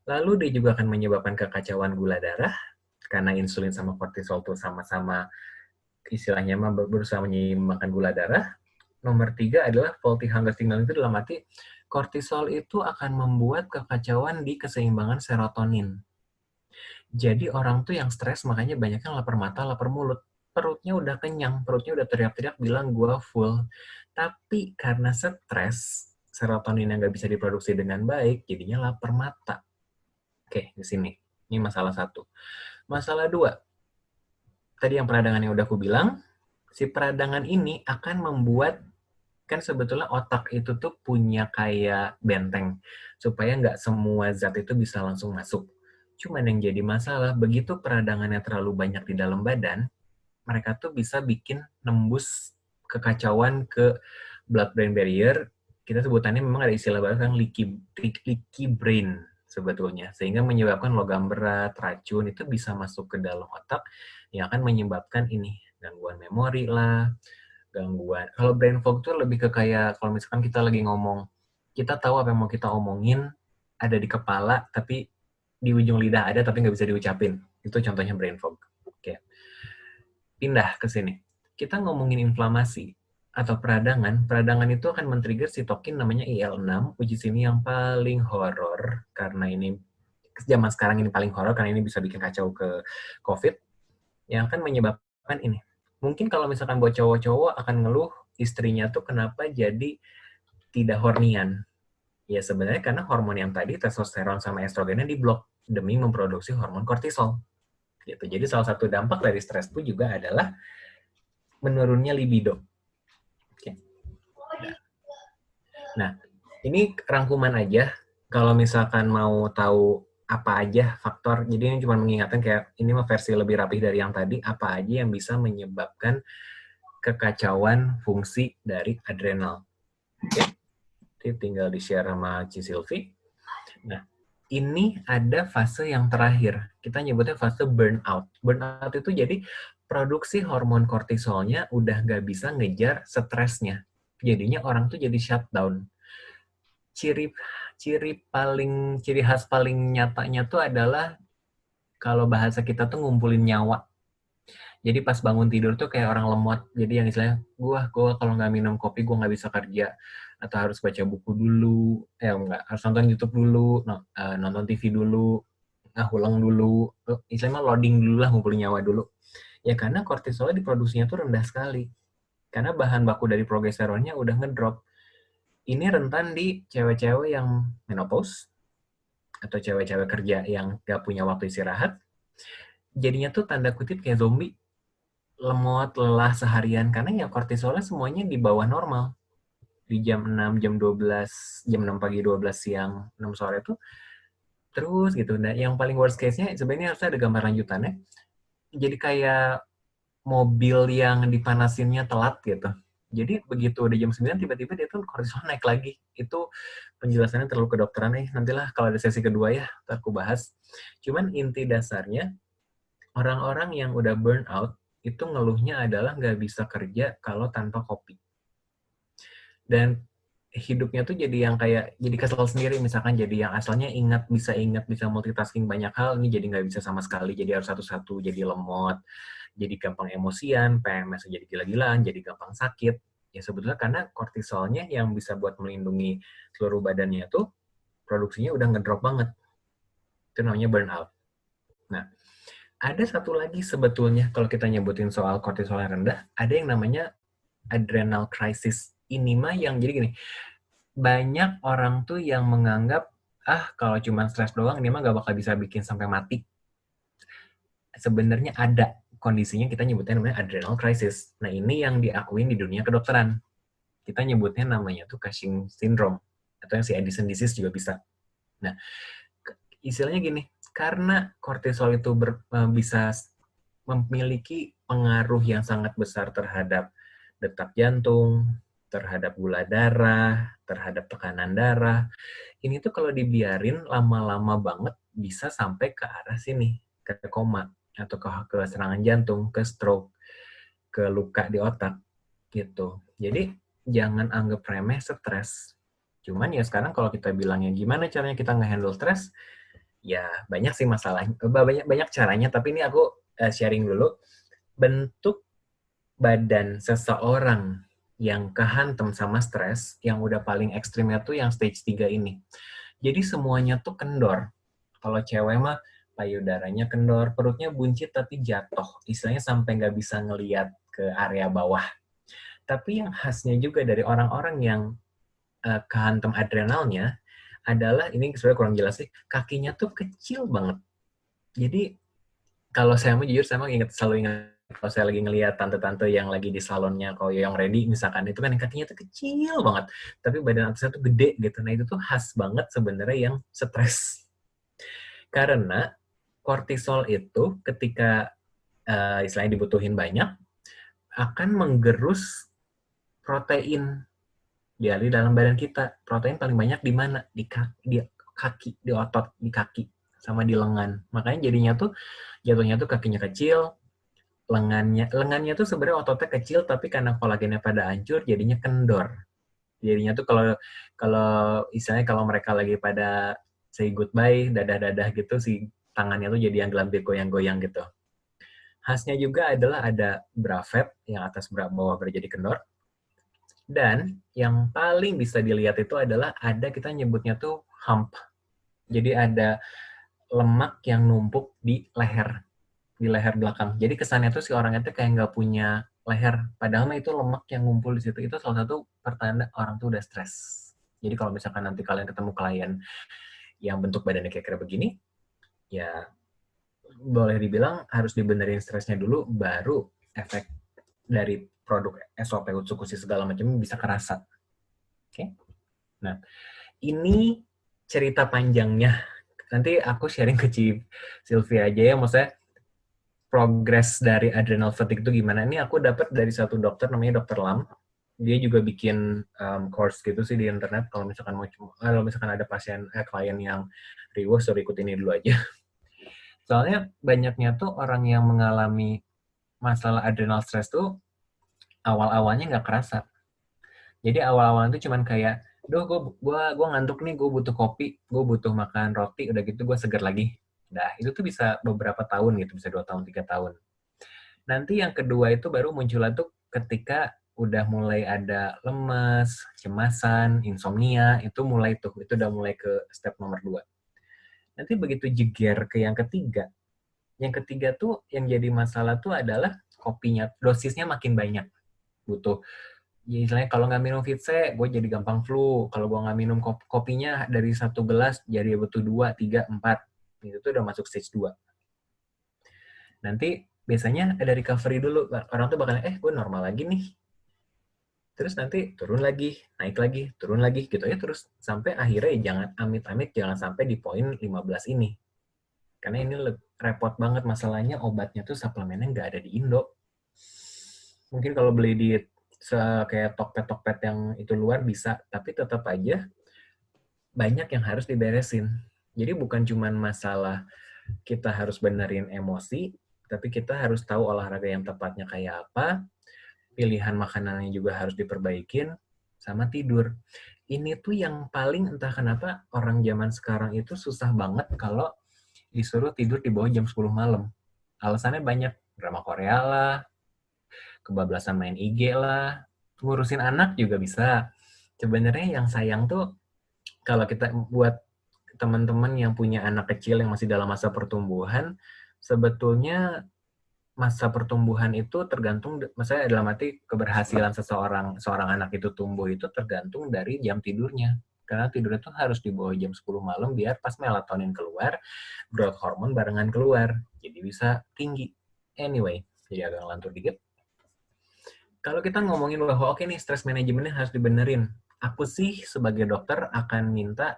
Lalu dia juga akan menyebabkan kekacauan gula darah, karena insulin sama kortisol tuh sama-sama istilahnya berusaha menyeimbangkan gula darah. Nomor 3 adalah faulty hunger signal, itu dalam arti kortisol itu akan membuat kekacauan di keseimbangan serotonin. Jadi orang tuh yang stres makanya banyak yang lapar mata, lapar mulut. Perutnya udah kenyang, perutnya udah teriak-teriak bilang gua full. Tapi karena stres, serotonin yang nggak bisa diproduksi dengan baik, jadinya lapar mata. Oke, di sini. Ini masalah 1. Masalah 2. Tadi yang peradangan yang udah aku bilang, si peradangan ini akan membuat, kan sebetulnya otak itu tuh punya kayak benteng, supaya nggak semua zat itu bisa langsung masuk. Cuman yang jadi masalah, begitu peradangannya terlalu banyak di dalam badan, mereka tuh bisa bikin nembus kekacauan ke blood-brain barrier. Kita sebutannya memang ada istilah baru kan leaky brain sebetulnya. Sehingga menyebabkan logam berat, racun, itu bisa masuk ke dalam otak yang akan menyebabkan ini, gangguan memori lah, gangguan. Kalau brain fog tuh lebih ke kayak, kalau misalkan kita lagi ngomong, kita tahu apa yang mau kita omongin, ada di kepala, tapi di ujung lidah ada, tapi nggak bisa diucapin. Itu contohnya brain fog. Oke. Pindah ke sini. Kita ngomongin inflamasi atau peradangan. Peradangan itu akan men-trigger sitokin namanya IL-6, which is ini yang paling horor, karena ini zaman sekarang ini paling horor, karena ini bisa bikin kacau ke COVID, yang akan menyebabkan ini. Mungkin kalau misalkan buat cowok-cowok akan ngeluh istrinya tuh kenapa jadi tidak hornian. Ya sebenarnya karena hormon yang tadi, testosteron sama estrogennya diblok demi memproduksi hormon kortisol. Gitu. Jadi salah satu dampak dari stres itu juga adalah menurunnya libido. Oke. Nah, ini rangkuman aja. Kalau misalkan mau tahu apa aja faktor, jadi ini cuma mengingatkan kayak ini mah versi lebih rapih dari yang tadi, apa aja yang bisa menyebabkan kekacauan fungsi dari adrenal. Oke, jadi tinggal di-share sama Cisilvi. Nah, ini ada fase yang terakhir. Kita nyebutnya fase burnout. Burnout itu jadi produksi hormon kortisolnya udah nggak bisa ngejar stresnya. Jadinya orang tuh jadi shutdown. Ciri khas paling nyatanya tuh adalah kalau bahasa kita tuh ngumpulin nyawa. Jadi pas bangun tidur tuh kayak orang lemot. Jadi yang istilahnya, gua kalau nggak minum kopi gua nggak bisa kerja, atau harus baca buku dulu, enggak, harus nonton YouTube dulu, nonton TV dulu, ngulang dulu, istilahnya loading dulu lah, ngumpulin nyawa dulu. Ya karena kortisolnya diproduksinya tuh rendah sekali. Karena bahan baku dari progesteronnya udah ngedrop. Ini rentan di cewek-cewek yang menopause, atau cewek-cewek kerja yang gak punya waktu istirahat. Jadinya tuh tanda kutip kayak zombie, lemot, lelah seharian, karena ya kortisolnya semuanya di bawah normal. Di jam 6, jam 12, jam 6 pagi, 12 siang, 6 sore tuh terus gitu. Nah, yang paling worst case-nya sebenarnya harusnya ada gambar lanjutannya. Jadi kayak mobil yang dipanasinnya telat gitu. Jadi begitu udah jam 9, tiba-tiba dia tuh kortisol naik lagi. Itu penjelasannya terlalu kedokteran nih. Nantilah kalau ada sesi kedua ya, ntar aku bahas. Cuman inti dasarnya, orang-orang yang udah burn out, itu ngeluhnya adalah nggak bisa kerja kalau tanpa kopi. Dan hidupnya tuh jadi yang kayak, jadi kesel sendiri, misalkan jadi yang asalnya bisa multitasking banyak hal, ini jadi nggak bisa sama sekali, jadi harus satu-satu, jadi lemot, jadi gampang emosian, PMS jadi gila-gilaan, jadi gampang sakit. Ya sebetulnya karena kortisolnya yang bisa buat melindungi seluruh badannya tuh, produksinya udah ngedrop banget. Itu namanya burnout. Nah, ada satu lagi sebetulnya, kalau kita nyebutin soal kortisol yang rendah, ada yang namanya adrenal crisis ini mah yang jadi gini, banyak orang tuh yang menganggap, kalau cuma stres doang ini mah gak bakal bisa bikin sampai mati. Sebenarnya ada kondisinya kita nyebutnya namanya adrenal crisis. Nah ini yang diakuin di dunia kedokteran. Kita nyebutnya namanya tuh Cushing syndrome atau yang si Addison disease juga bisa. Nah istilahnya gini, karena kortisol itu bisa memiliki pengaruh yang sangat besar terhadap detak jantung, terhadap gula darah, terhadap tekanan darah. Ini tuh kalau dibiarin lama-lama banget bisa sampai ke arah sini, ke koma atau ke serangan jantung, ke stroke, ke luka di otak gitu. Jadi jangan anggap remeh stres. Cuman ya sekarang kalau kita bilangnya gimana caranya kita nge-handle stres, ya banyak sih masalahnya, banyak caranya, tapi ini aku sharing dulu. Bentuk badan seseorang yang kehantam sama stres, yang udah paling ekstrimnya tuh yang stage 3 ini. Jadi semuanya tuh kendor. Kalau cewek mah payudaranya kendor, perutnya buncit tapi jatuh. Istilahnya sampai nggak bisa ngeliat ke area bawah. Tapi yang khasnya juga dari orang-orang yang kehantam adrenalnya adalah, ini sebenarnya kurang jelas sih, kakinya tuh kecil banget. Jadi kalau saya mau jujur, saya mau selalu ingat kalau saya lagi ngelihat tante-tante yang lagi di salonnya kalau yang ready misalkan, itu kan yang kakinya tuh kecil banget, tapi badan atasnya tuh gede gitu. Nah itu tuh khas banget sebenarnya yang stres. Karena kortisol itu ketika istilahnya dibutuhin banyak, akan menggerus protein di dalam badan kita. Protein paling banyak di mana? Di kaki, di otot, di kaki, sama di lengan. Makanya jatuhnya tuh kakinya kecil, lengannya tuh sebenarnya ototnya kecil, tapi karena kolagennya pada hancur, jadinya kendor. Jadinya tuh kalau istilahnya kalau mereka lagi pada say goodbye, dadah-dadah gitu, si tangannya tuh jadi yang gelambir goyang-goyang gitu. Khasnya juga adalah ada brafet, yang atas bawah berjadi kendor. Dan yang paling bisa dilihat itu adalah ada, kita nyebutnya tuh hump. Jadi ada lemak yang numpuk di leher belakang. Jadi kesannya tuh si orangnya tuh kayak nggak punya leher. Padahal itu lemak yang ngumpul di situ. Itu salah satu pertanda orang tuh udah stres. Jadi kalau misalkan nanti kalian ketemu klien yang bentuk badannya kayak begini, ya boleh dibilang harus dibenerin stresnya dulu, baru efek dari produk SOP Utsukushi segala macam bisa kerasa. Oke? Nah, ini cerita panjangnya. Nanti aku sharing ke Sylvia aja ya, maksudnya progres dari adrenal fatigue itu gimana. Ini aku dapat dari satu dokter namanya Dokter Lam. Dia juga bikin course gitu sih di internet. Kalau misalkan ada klien yang riwuh, suruh ikut ini dulu aja. Soalnya banyaknya tuh orang yang mengalami masalah adrenal stress tuh awal-awalnya nggak kerasa. Jadi awal-awalnya tuh cuman kayak, gue ngantuk nih, gue butuh kopi, gue butuh makan roti, udah gitu gue seger lagi. Nah, itu tuh bisa beberapa tahun gitu, bisa 2 tahun, 3 tahun. Nanti yang kedua itu baru muncul tuh ketika udah mulai ada lemes, cemasan, insomnia, itu udah mulai ke step nomor 2. Nanti begitu jeger ke yang ketiga tuh yang jadi masalah tuh adalah kopinya, dosisnya makin banyak. Butuh, ya istilahnya kalau nggak minum Vitse, gue jadi gampang flu. Kalau gue nggak minum kopinya dari 1 gelas, jadi butuh 2, 3, 4. Itu tuh udah masuk stage 2. Nanti biasanya ada recovery dulu. Orang tuh bakalan, gue normal lagi nih. Terus nanti turun lagi, naik lagi, turun lagi, gitu ya terus. Sampai akhirnya jangan amit-amit, jangan sampai di poin 15 ini. Karena ini repot banget masalahnya, obatnya tuh suplemennya nggak ada di Indo. Mungkin kalau beli di kayak Tokped yang itu luar bisa, tapi tetap aja banyak yang harus diberesin. Jadi bukan cuma masalah kita harus benerin emosi, tapi kita harus tahu olahraga yang tepatnya kayak apa, pilihan makanannya juga harus diperbaikin, sama tidur. Ini tuh yang paling entah kenapa orang zaman sekarang itu susah banget kalau disuruh tidur di bawah jam 10 malam. Alasannya banyak, drama Korea lah, kebablasan main IG lah, ngurusin anak juga bisa. Sebenarnya yang sayang tuh kalau kita buat teman-teman yang punya anak kecil yang masih dalam masa pertumbuhan, sebetulnya masa pertumbuhan itu tergantung, maksudnya dalam arti keberhasilan seorang anak itu tumbuh itu tergantung dari jam tidurnya. Karena tidur itu harus di bawah jam 10 malam biar pas melatonin keluar, growth hormone barengan keluar. Jadi bisa tinggi. Anyway, jadi agak ngelantur dikit. Kalau kita ngomongin bahwa oke nih stress manajemennya harus dibenerin. Aku sih sebagai dokter akan minta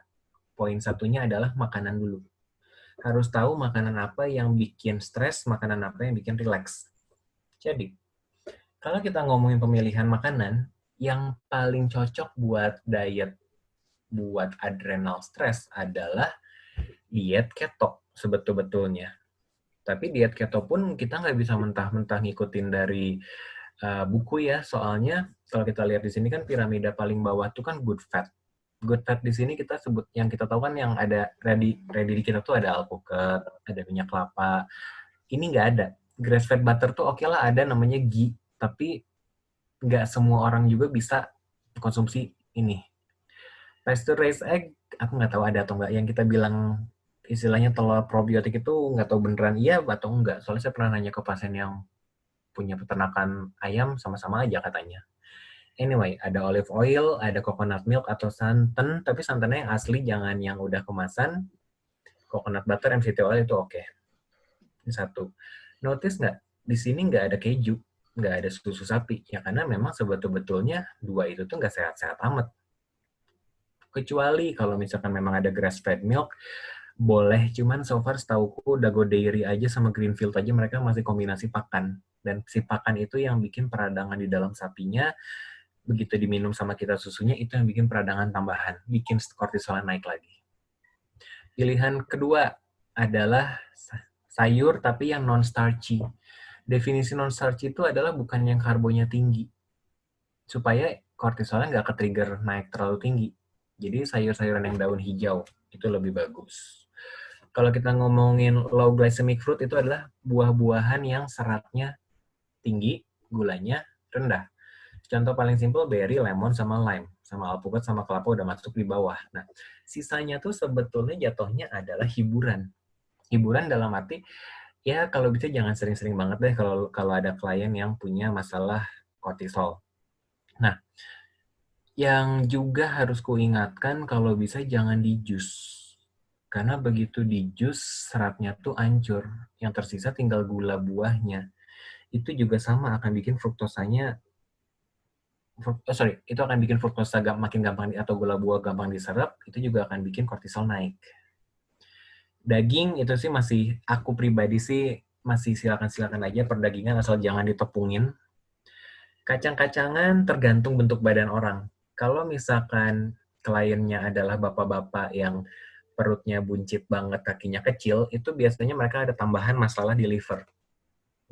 poin satunya adalah makanan dulu. Harus tahu makanan apa yang bikin stres, makanan apa yang bikin relax. Jadi, kalau kita ngomongin pemilihan makanan, yang paling cocok buat diet, buat adrenal stress adalah diet keto sebetul-betulnya. Tapi diet keto pun kita nggak bisa mentah-mentah ngikutin dari buku ya, soalnya kalau kita lihat di sini kan piramida paling bawah tuh kan good fat. Good fat di sini kita sebut, yang kita tahu kan yang ada ready di kita tuh ada alpukat, ada minyak kelapa. Ini nggak ada. Grass fed butter tuh oke lah ada namanya ghee, tapi nggak semua orang juga bisa konsumsi ini. Pasture raised egg, aku nggak tahu ada atau nggak. Yang kita bilang istilahnya telur probiotik itu nggak tahu beneran iya atau enggak. Soalnya saya pernah nanya ke pasien yang punya peternakan ayam, sama-sama aja katanya. Anyway, ada olive oil, ada coconut milk atau santan, tapi santannya yang asli, jangan yang udah kemasan. Coconut butter, MCT oil itu oke. Ini satu. Notice nggak? Di sini nggak ada keju, nggak ada susu sapi. Ya karena memang sebetul-betulnya dua itu tuh nggak sehat-sehat amat. Kecuali kalau misalkan memang ada grass-fed milk, boleh. Cuman so far setauku Dago Dairy aja sama Greenfield aja mereka masih kombinasi pakan. Dan si pakan itu yang bikin peradangan di dalam sapinya, begitu diminum sama kita susunya, itu yang bikin peradangan tambahan, bikin kortisolnya naik lagi. Pilihan kedua adalah sayur tapi yang non-starchy. Definisi non-starchy itu adalah bukan yang karbonya tinggi, supaya kortisolnya nggak ke-trigger naik terlalu tinggi. Jadi sayur-sayuran yang daun hijau itu lebih bagus. Kalau kita ngomongin low glycemic fruit, itu adalah buah-buahan yang seratnya tinggi, gulanya rendah. Contoh paling simpel, berry, lemon, sama lime. Sama alpukat, sama kelapa udah masuk di bawah. Nah, sisanya tuh sebetulnya jatuhnya adalah hiburan. Hiburan dalam arti, ya kalau bisa jangan sering-sering banget deh kalau ada klien yang punya masalah kortisol. Nah, yang juga harus kuingatkan kalau bisa jangan di jus. Karena begitu di jus, seratnya tuh hancur. Yang tersisa tinggal gula buahnya. Itu juga sama akan bikin fruktosanya itu akan bikin fruktosa makin gampang atau gula buah gampang diserap, itu juga akan bikin kortisol naik. Daging itu sih masih, aku pribadi sih masih silakan aja perdagingan asal jangan ditepungin. Kacang-kacangan tergantung bentuk badan orang. Kalau misalkan kliennya adalah bapak-bapak yang perutnya buncit banget, kakinya kecil, itu biasanya mereka ada tambahan masalah di liver.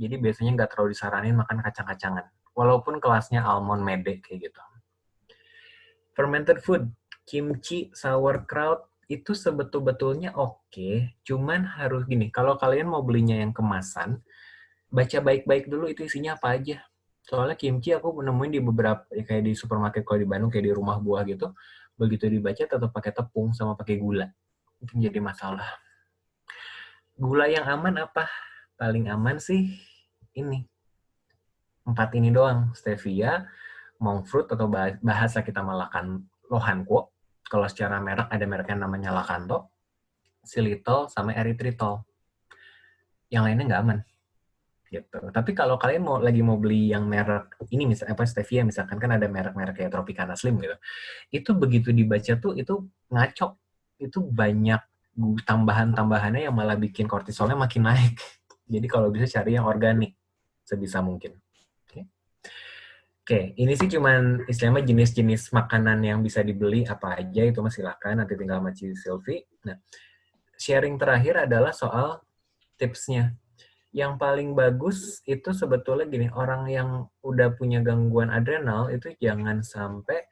Jadi biasanya nggak terlalu disaranin makan kacang-kacangan. Walaupun kelasnya almond mede kayak gitu. Fermented food, kimchi, sauerkraut, itu sebetul-betulnya oke, cuman harus gini, kalau kalian mau belinya yang kemasan, baca baik-baik dulu itu isinya apa aja. Soalnya kimchi aku nemuin di beberapa, kayak di supermarket kalau di Bandung, kayak di rumah buah gitu, begitu dibaca tetap pakai tepung sama pakai gula. Itu jadi masalah. Gula yang aman apa? Paling aman sih ini. 4 ini doang, stevia, monk fruit atau bahasa kita malakan lohanquo. Kalau secara merek ada merek yang namanya Lakanto, xylitol, sama erythritol. Yang lainnya nggak aman. Gitu. Tapi kalau kalian lagi mau beli yang merek ini, misalnya apa stevia, misalkan kan ada merek-merek kayak Tropicana Slim gitu. Itu begitu dibaca tuh itu ngaco. Itu banyak tambahan-tambahannya yang malah bikin kortisolnya makin naik. Jadi kalau bisa cari yang organik sebisa mungkin. Oke, ini sih cuman istilahnya jenis-jenis makanan yang bisa dibeli apa aja, itu mah silakan, nanti tinggal sama Ci Silvi. Nah, sharing terakhir adalah soal tipsnya. Yang paling bagus itu sebetulnya gini, orang yang udah punya gangguan adrenal itu jangan sampai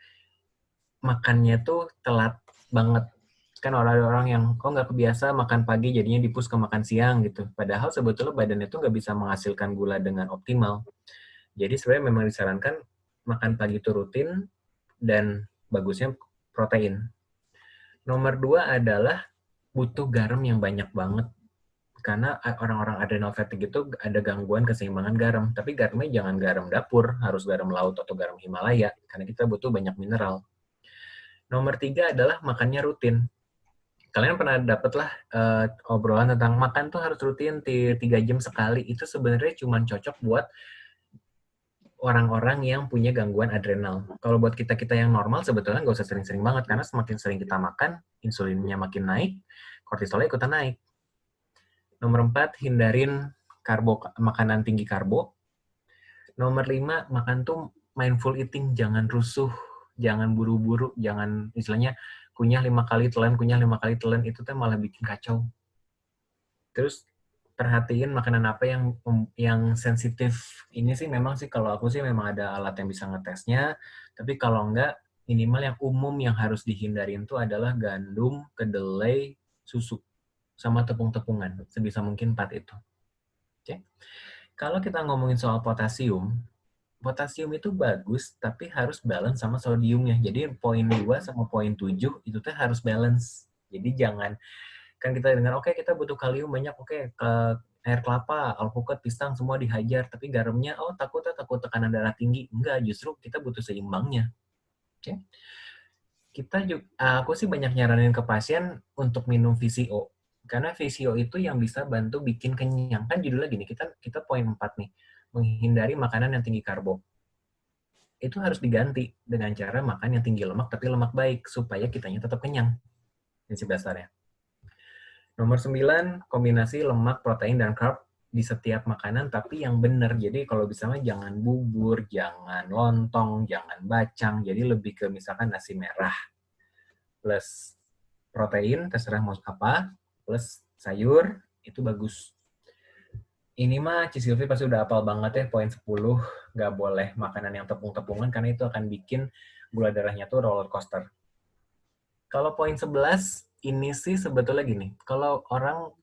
makannya tuh telat banget. Kan orang-orang yang kok nggak kebiasa makan pagi jadinya dipus ke makan siang gitu. Padahal sebetulnya badannya tuh nggak bisa menghasilkan gula dengan optimal. Jadi sebenarnya memang disarankan makan pagi itu rutin dan bagusnya protein. Nomor 2 adalah butuh garam yang banyak banget. Karena orang-orang adrenal fatigue itu ada gangguan keseimbangan garam. Tapi garamnya jangan garam dapur, harus garam laut atau garam Himalaya. Karena kita butuh banyak mineral. Nomor 3 adalah makannya rutin. Kalian pernah dapet lah obrolan tentang makan tuh harus rutin 3 jam sekali. Itu sebenarnya cuma cocok buat orang-orang yang punya gangguan adrenal. Kalau buat kita-kita yang normal sebetulnya nggak usah sering-sering banget. Karena semakin sering kita makan, insulinnya makin naik, kortisolnya ikutan naik. Nomor 4, hindarin makanan tinggi karbo. Nomor 5, makan tuh mindful eating, jangan rusuh, jangan buru-buru, jangan istilahnya kunyah 5 kali telan, itu tuh malah bikin kacau. Terus perhatiin makanan apa yang sensitif. Ini sih memang sih kalau aku sih memang ada alat yang bisa ngetesnya, tapi kalau enggak, minimal yang umum yang harus dihindarin tuh adalah gandum, kedelai, susu, sama tepung-tepungan. Sebisa mungkin 4 itu. Oke. Kalau kita ngomongin soal potasium itu bagus, tapi harus balance sama sodiumnya. Jadi poin 2 sama poin 7 itu tuh harus balance. Jadi jangan, kan kita dengar, oke, kita butuh kalium banyak, oke, ke air kelapa, alpukat, pisang, semua dihajar, tapi garamnya, takut tekanan darah tinggi. Enggak, justru kita butuh seimbangnya. Oke. Aku sih banyak nyaranin ke pasien untuk minum VCO. Karena VCO itu yang bisa bantu bikin kenyang. Kan judulnya gini, kita poin 4 nih, menghindari makanan yang tinggi karbo. Itu harus diganti dengan cara makan yang tinggi lemak, tapi lemak baik, supaya kitanya tetap kenyang. Prinsip dasarnya. Nomor 9, kombinasi lemak, protein, dan carb di setiap makanan, tapi yang benar. Jadi kalau misalnya jangan bubur, jangan lontong, jangan bacang, jadi lebih ke misalkan nasi merah, plus protein, terserah mau apa, plus sayur, itu bagus. Ini mah Cisilvi pasti udah hafal banget ya, poin 10, nggak boleh makanan yang tepung-tepungan, karena itu akan bikin gula darahnya tuh roller coaster. Kalau poin 11, ini sih sebetulnya gini, kalau orang,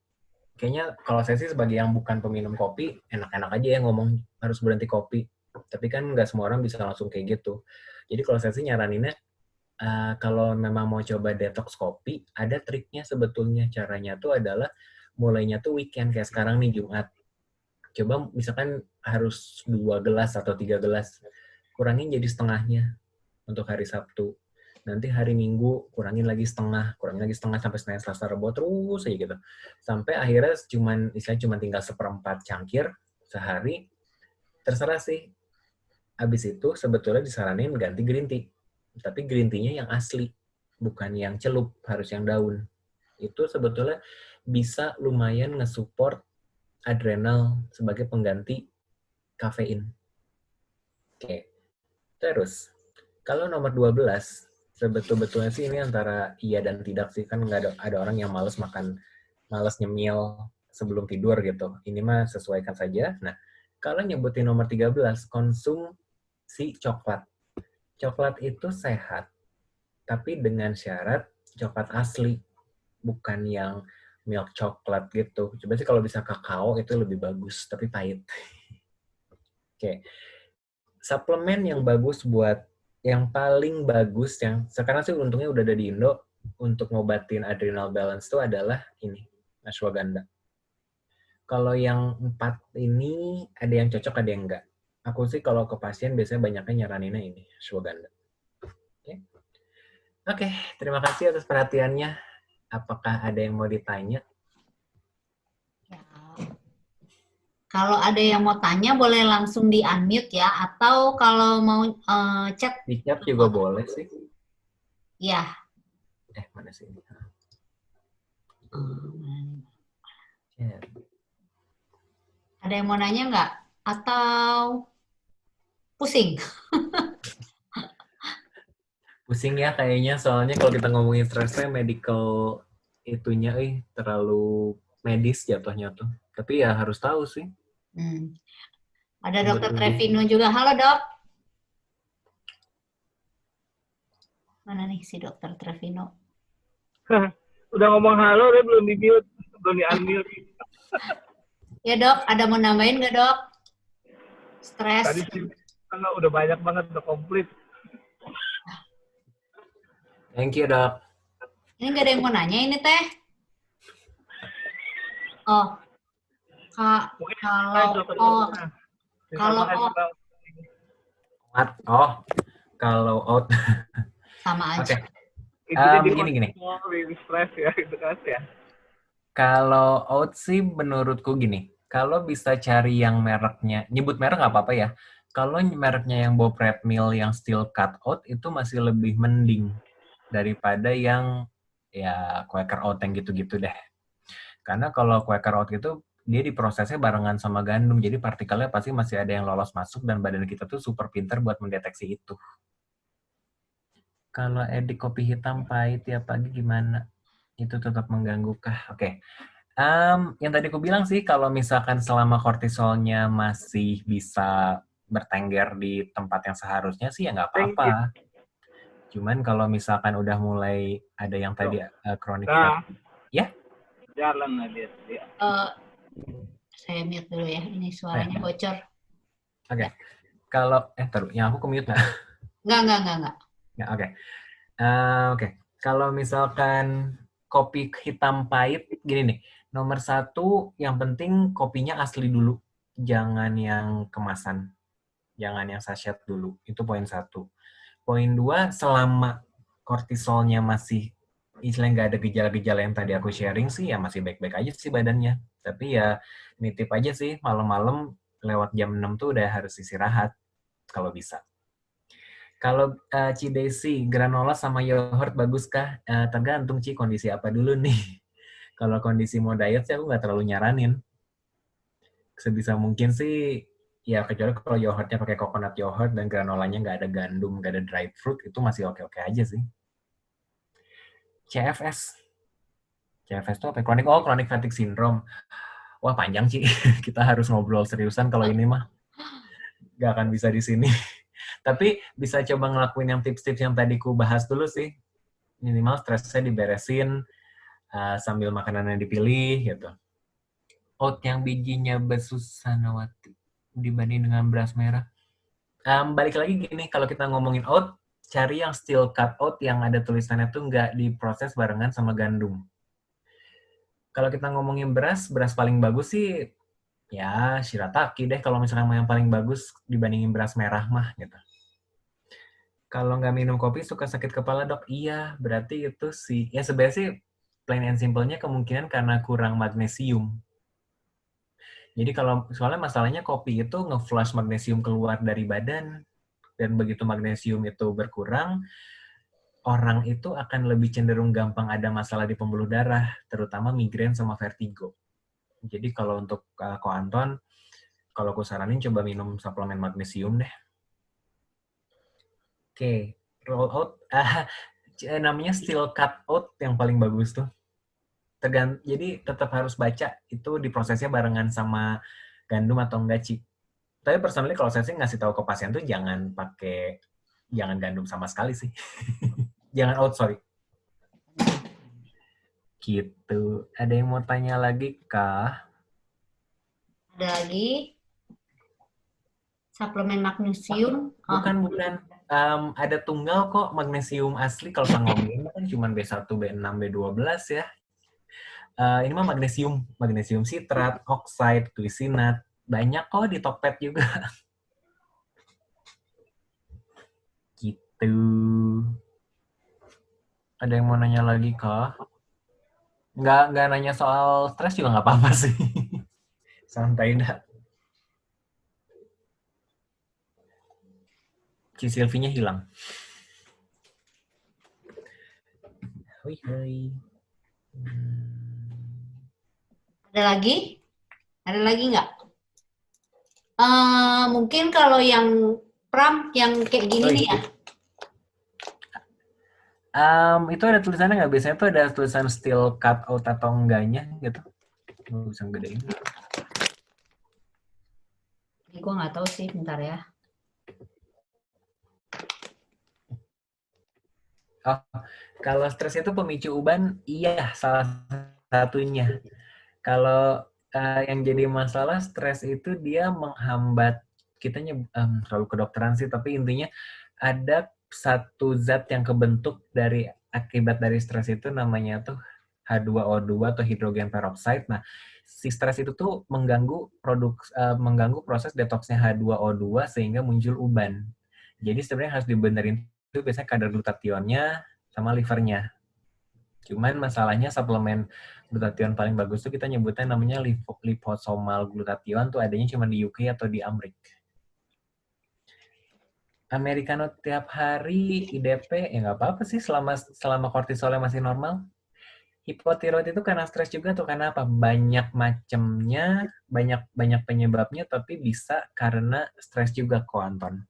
kayaknya kalau saya sih sebagai yang bukan peminum kopi, enak-enak aja ya ngomong harus berhenti kopi. Tapi kan nggak semua orang bisa langsung kayak gitu. Jadi kalau saya sih nyaraninnya, kalau memang mau coba detox kopi, ada triknya sebetulnya. Caranya tuh adalah mulainya tuh weekend, kayak sekarang nih Jumat. Coba misalkan harus 2 gelas atau 3 gelas, kurangin jadi setengahnya untuk hari Sabtu. Nanti hari Minggu kurangin lagi setengah sampai Senin, Selasa, Rabu, terus aja gitu. Sampai akhirnya cuma tinggal 1/4 cangkir sehari. Terserah sih. Habis itu sebetulnya disaranin ganti green tea. Tapi green tea-nya yang asli, bukan yang celup, harus yang daun. Itu sebetulnya bisa lumayan nge-support adrenal sebagai pengganti kafein. Oke. Terus, kalau nomor 12, sebetul-betulnya sih ini antara iya dan tidak sih. Kan nggak ada orang yang males nyemil sebelum tidur gitu. Ini mah sesuaikan saja. Nah, kalau nyebutin nomor 13, konsumsi coklat. Coklat itu sehat, tapi dengan syarat coklat asli, bukan yang milk coklat gitu. Coba sih kalau bisa kakao itu lebih bagus, tapi pahit. Oke. Suplemen yang bagus yang paling bagus, yang sekarang sih untungnya udah ada di Indo, untuk ngobatin adrenal balance itu adalah ini, ashwagandha. Kalau yang 4 ini, ada yang cocok, ada yang enggak. Aku sih kalau ke pasien biasanya banyaknya nyaraninnya ini, ashwagandha. Oke, terima kasih atas perhatiannya. Apakah ada yang mau ditanya? Ya. Kalau ada yang mau tanya boleh langsung di-unmute ya, atau kalau mau chat. Di chat juga boleh sih. Ya. Mana sih ini? Ada yang mau nanya nggak? Atau pusing? Pusing ya kayaknya, soalnya kalau kita ngomongin stresnya medical itunya terlalu medis jatuhnya tuh. Tapi ya harus tahu sih. Ada Dokter Trevino juga. Halo dok. Mana nih si Dokter Trevino? Udah ngomong halo, dia belum di-mute, belum di-unmute. Ya dok, ada mau nambahin nggak dok? Stres. Tadi sih udah banyak banget, udah komplit. Thank you dok. Ini nggak ada yang mau nanya ini teh? Oh, Kak, Mungkin kalau dokter oat, Luna. kalau Misalkan oat Oh, kalau oat. sama Oke, aja. intinya dia gini. kontrol stres ya gitu kan ya. Kalau oat sih menurutku gini, kalau bisa cari yang mereknya, nyebut merek nggak apa-apa ya. Kalau mereknya yang Bob Red Mill yang steel cut oat itu masih lebih mending daripada yang ya Quaker Oat yang gitu-gitu deh. Karena kalau Quaker Oat itu dia diprosesnya barengan sama gandum, jadi partikelnya pasti masih ada yang lolos masuk dan badan kita tuh super pinter buat mendeteksi itu. Kalau edik kopi hitam pahit tiap pagi gimana? Itu tetap mengganggu kah? Oke. Yang tadi aku bilang sih, kalau misalkan selama kortisolnya masih bisa bertengger di tempat yang seharusnya sih ya nggak apa-apa. Cuman kalau misalkan udah mulai ada yang tadi chronic Nah, fatigue, ya? jalan lah dia. Saya mute dulu ya, ini Oh, suaranya ya. bocor. Oke. Kalau taruh, yang aku ke-mute nggak? Enggak. Nggak, oke. Oke. Kalau misalkan kopi hitam pahit, gini nih. Nomor satu, yang penting kopinya asli dulu. Jangan yang kemasan. Jangan yang sachet dulu. Itu poin satu. Poin dua, selama kortisolnya masih istilahnya nggak ada gejala-gejala yang tadi aku sharing sih, ya masih baik-baik aja sih badannya. Tapi ya nitip aja sih, malam-malam lewat jam 6 tuh udah harus istirahat kalau bisa. Kalau Ci Desi, granola sama yogurt bagus kah? Tergantung Ci, kondisi apa dulu nih. Kalau kondisi mau diet sih aku nggak terlalu nyaranin. Sebisa mungkin sih, ya kecuali kalau yogurtnya pakai coconut yogurt dan granolanya nggak ada gandum, nggak ada dried fruit, itu masih oke-oke aja sih. CFS. CFS itu apa? Chronic fatigue syndrome. Wah panjang Ci, kita harus ngobrol seriusan kalau ini mah. Nggak akan bisa di sini. Tapi bisa coba ngelakuin yang tips-tips yang tadi ku bahas dulu sih. Minimal stresnya diberesin, sambil makanan yang dipilih gitu. Oat yang bijinya besus sanawati dibanding dengan beras merah. Balik lagi gini, kalau kita ngomongin oat, cari yang steel cut oat yang ada tulisannya tuh nggak diproses barengan sama gandum. Kalau kita ngomongin beras paling bagus sih ya shirataki deh kalau misalnya yang paling bagus dibandingin beras merah mah gitu. Kalau nggak minum kopi suka sakit kepala dok? Iya, berarti itu sih. Ya sebenarnya sih plain and simple-nya kemungkinan karena kurang magnesium. Jadi kalau soalnya masalahnya kopi itu nge-flush magnesium keluar dari badan, dan begitu magnesium itu berkurang, orang itu akan lebih cenderung gampang ada masalah di pembuluh darah, terutama migrain sama vertigo. Jadi kalau untuk Ko Anton, kalau aku saranin coba minum suplemen magnesium deh. Oke, roll out, namanya steel cut out yang paling bagus tuh. Jadi tetap harus baca itu diprosesnya barengan sama gandum atau enggak, Ci. Tapi personally kalau saya sih ngasih tahu ke pasien tuh jangan gandum sama sekali sih. Jangan oat, sorry. Gitu. Ada yang mau tanya lagi kah? Ada lagi suplemen magnesium. Bukan. Ada tunggal kok magnesium asli. Kalau saya ngomongin kan cuma B1, B6, B12 ya. Ini mah magnesium sitrat, oxide, glisinat. Banyak kok di Tokped juga. Gitu. Ada yang mau nanya lagi kah? Nggak nanya soal stres juga nggak apa-apa sih. Santai dah. Si Sylvie-nya hilang. Hoi. Ada lagi? Ada lagi nggak? Mungkin kalau yang Pram yang kayak gini nih ya. Itu ada tulisannya nggak? Biasanya tuh ada tulisan steel cut out atau enggaknya gitu. Bisa gedein. Ini gue nggak tahu sih, bentar ya. Oh, kalau stres itu pemicu uban, iya salah satunya. Kalau yang jadi masalah stres itu dia menghambat kitanya terlalu kedokteran sih, tapi intinya ada satu zat yang kebentuk akibat dari stres itu namanya tuh H2O2 atau hidrogen peroxide. Nah, si stres itu tuh mengganggu proses detoksnya H2O2 sehingga muncul uban. Jadi sebenarnya harus dibenerin itu biasanya kadar glutationnya sama livernya. Cuman masalahnya suplemen glutathione paling bagus tuh kita nyebutnya namanya liposomal glutathione tuh adanya cuma di UK atau di Amerika. Americano tiap hari, IDP, ya nggak apa-apa sih selama kortisolnya masih normal. Hipotiroid itu karena stres juga tuh, karena apa? Banyak macamnya, banyak penyebabnya, tapi bisa karena stres juga kok, Anton.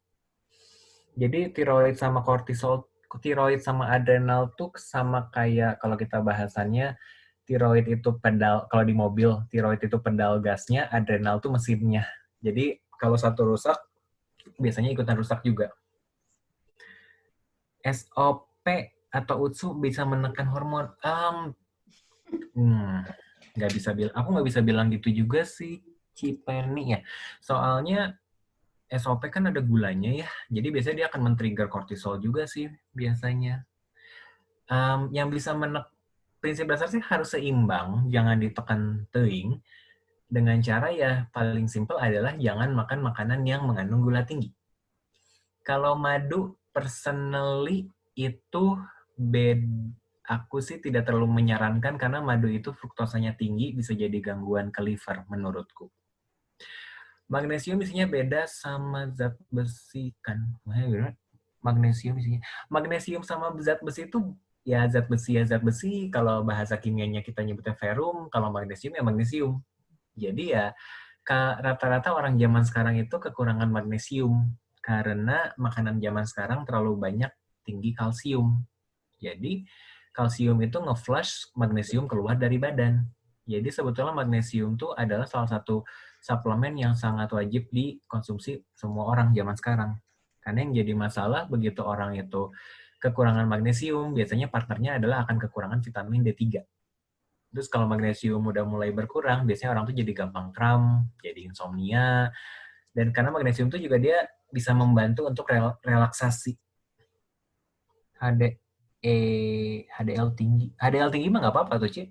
Jadi tiroid sama kortisol, tiroid sama adrenal tuh sama kayak kalau kita bahasannya, tiroid itu pedal, kalau di mobil, tiroid itu pedal gasnya, adrenal tuh mesinnya. Jadi kalau satu rusak, biasanya ikutan rusak juga. SOP atau UTSU bisa menekan hormon. Aku nggak bisa bilang gitu juga sih, Cipeni ya. Soalnya SOP kan ada gulanya ya, jadi biasanya dia akan men-trigger kortisol juga sih biasanya. Yang bisa prinsip dasar sih harus seimbang, jangan ditekan teuing. Dengan cara ya paling simpel adalah jangan makan makanan yang mengandung gula tinggi. Kalau madu, personally itu aku sih tidak terlalu menyarankan karena madu itu fruktosanya tinggi, bisa jadi gangguan ke liver menurutku. Magnesium isinya beda sama zat besi kan? Magnesium isinya. Magnesium sama zat besi itu ya zat besi. Kalau bahasa kimianya kita nyebutnya ferrum, kalau magnesium ya magnesium. Jadi ya rata-rata orang zaman sekarang itu kekurangan magnesium karena makanan zaman sekarang terlalu banyak tinggi kalsium. Jadi kalsium itu nge-flush magnesium keluar dari badan. Jadi sebetulnya magnesium itu adalah salah satu suplemen yang sangat wajib dikonsumsi semua orang zaman sekarang. Karena yang jadi masalah begitu orang itu kekurangan magnesium, biasanya partnernya adalah akan kekurangan vitamin D3. Terus kalau magnesium udah mulai berkurang, biasanya orang tuh jadi gampang kram, jadi insomnia. Dan karena magnesium tuh juga dia bisa membantu untuk relaksasi. HDL tinggi. HDL tinggi mah nggak apa-apa tuh, Ci.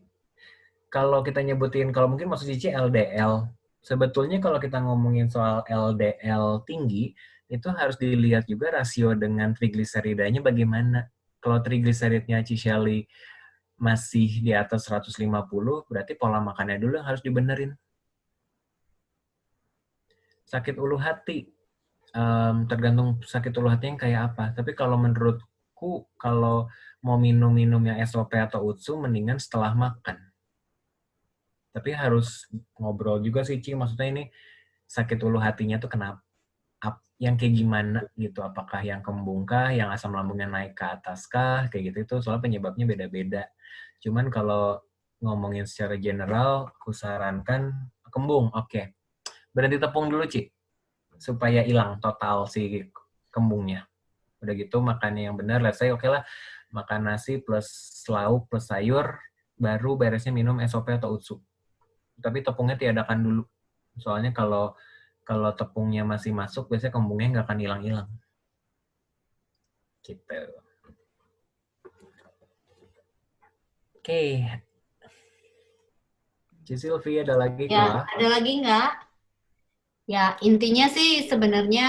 Kalau kita nyebutin, kalau mungkin maksud Cici LDL. Sebetulnya kalau kita ngomongin soal LDL tinggi, itu harus dilihat juga rasio dengan trigliseridanya bagaimana. Kalau trigliseridnya Cicely masih di atas 150, berarti pola makannya dulu yang harus dibenerin. Sakit ulu hati, tergantung sakit ulu hati yang kayak apa. Tapi kalau menurutku, kalau mau minum yang SOP atau UTSU, mendingan setelah makan. Tapi harus ngobrol juga sih, Ci. Maksudnya ini sakit ulu hatinya tuh kenapa? Yang kayak gimana gitu? Apakah yang kembung kah? Yang asam lambungnya naik ke atas kah? Kayak gitu itu. Soalnya penyebabnya beda-beda. Cuman kalau ngomongin secara general, aku sarankan kembung. Oke. Berhenti tepung dulu, Ci. Supaya hilang total si kembungnya. Udah gitu makannya yang benar. Let's say oke lah, makan nasi plus lauk plus sayur, baru beresnya minum SOP atau UTSU. Tapi tepungnya tiadakan dulu. Soalnya kalau tepungnya masih masuk, biasanya kembungnya nggak akan hilang-hilang. Gitu. Oke. Sylvie ada lagi Ya, kah? ada lagi nggak? Ya, intinya sih sebenarnya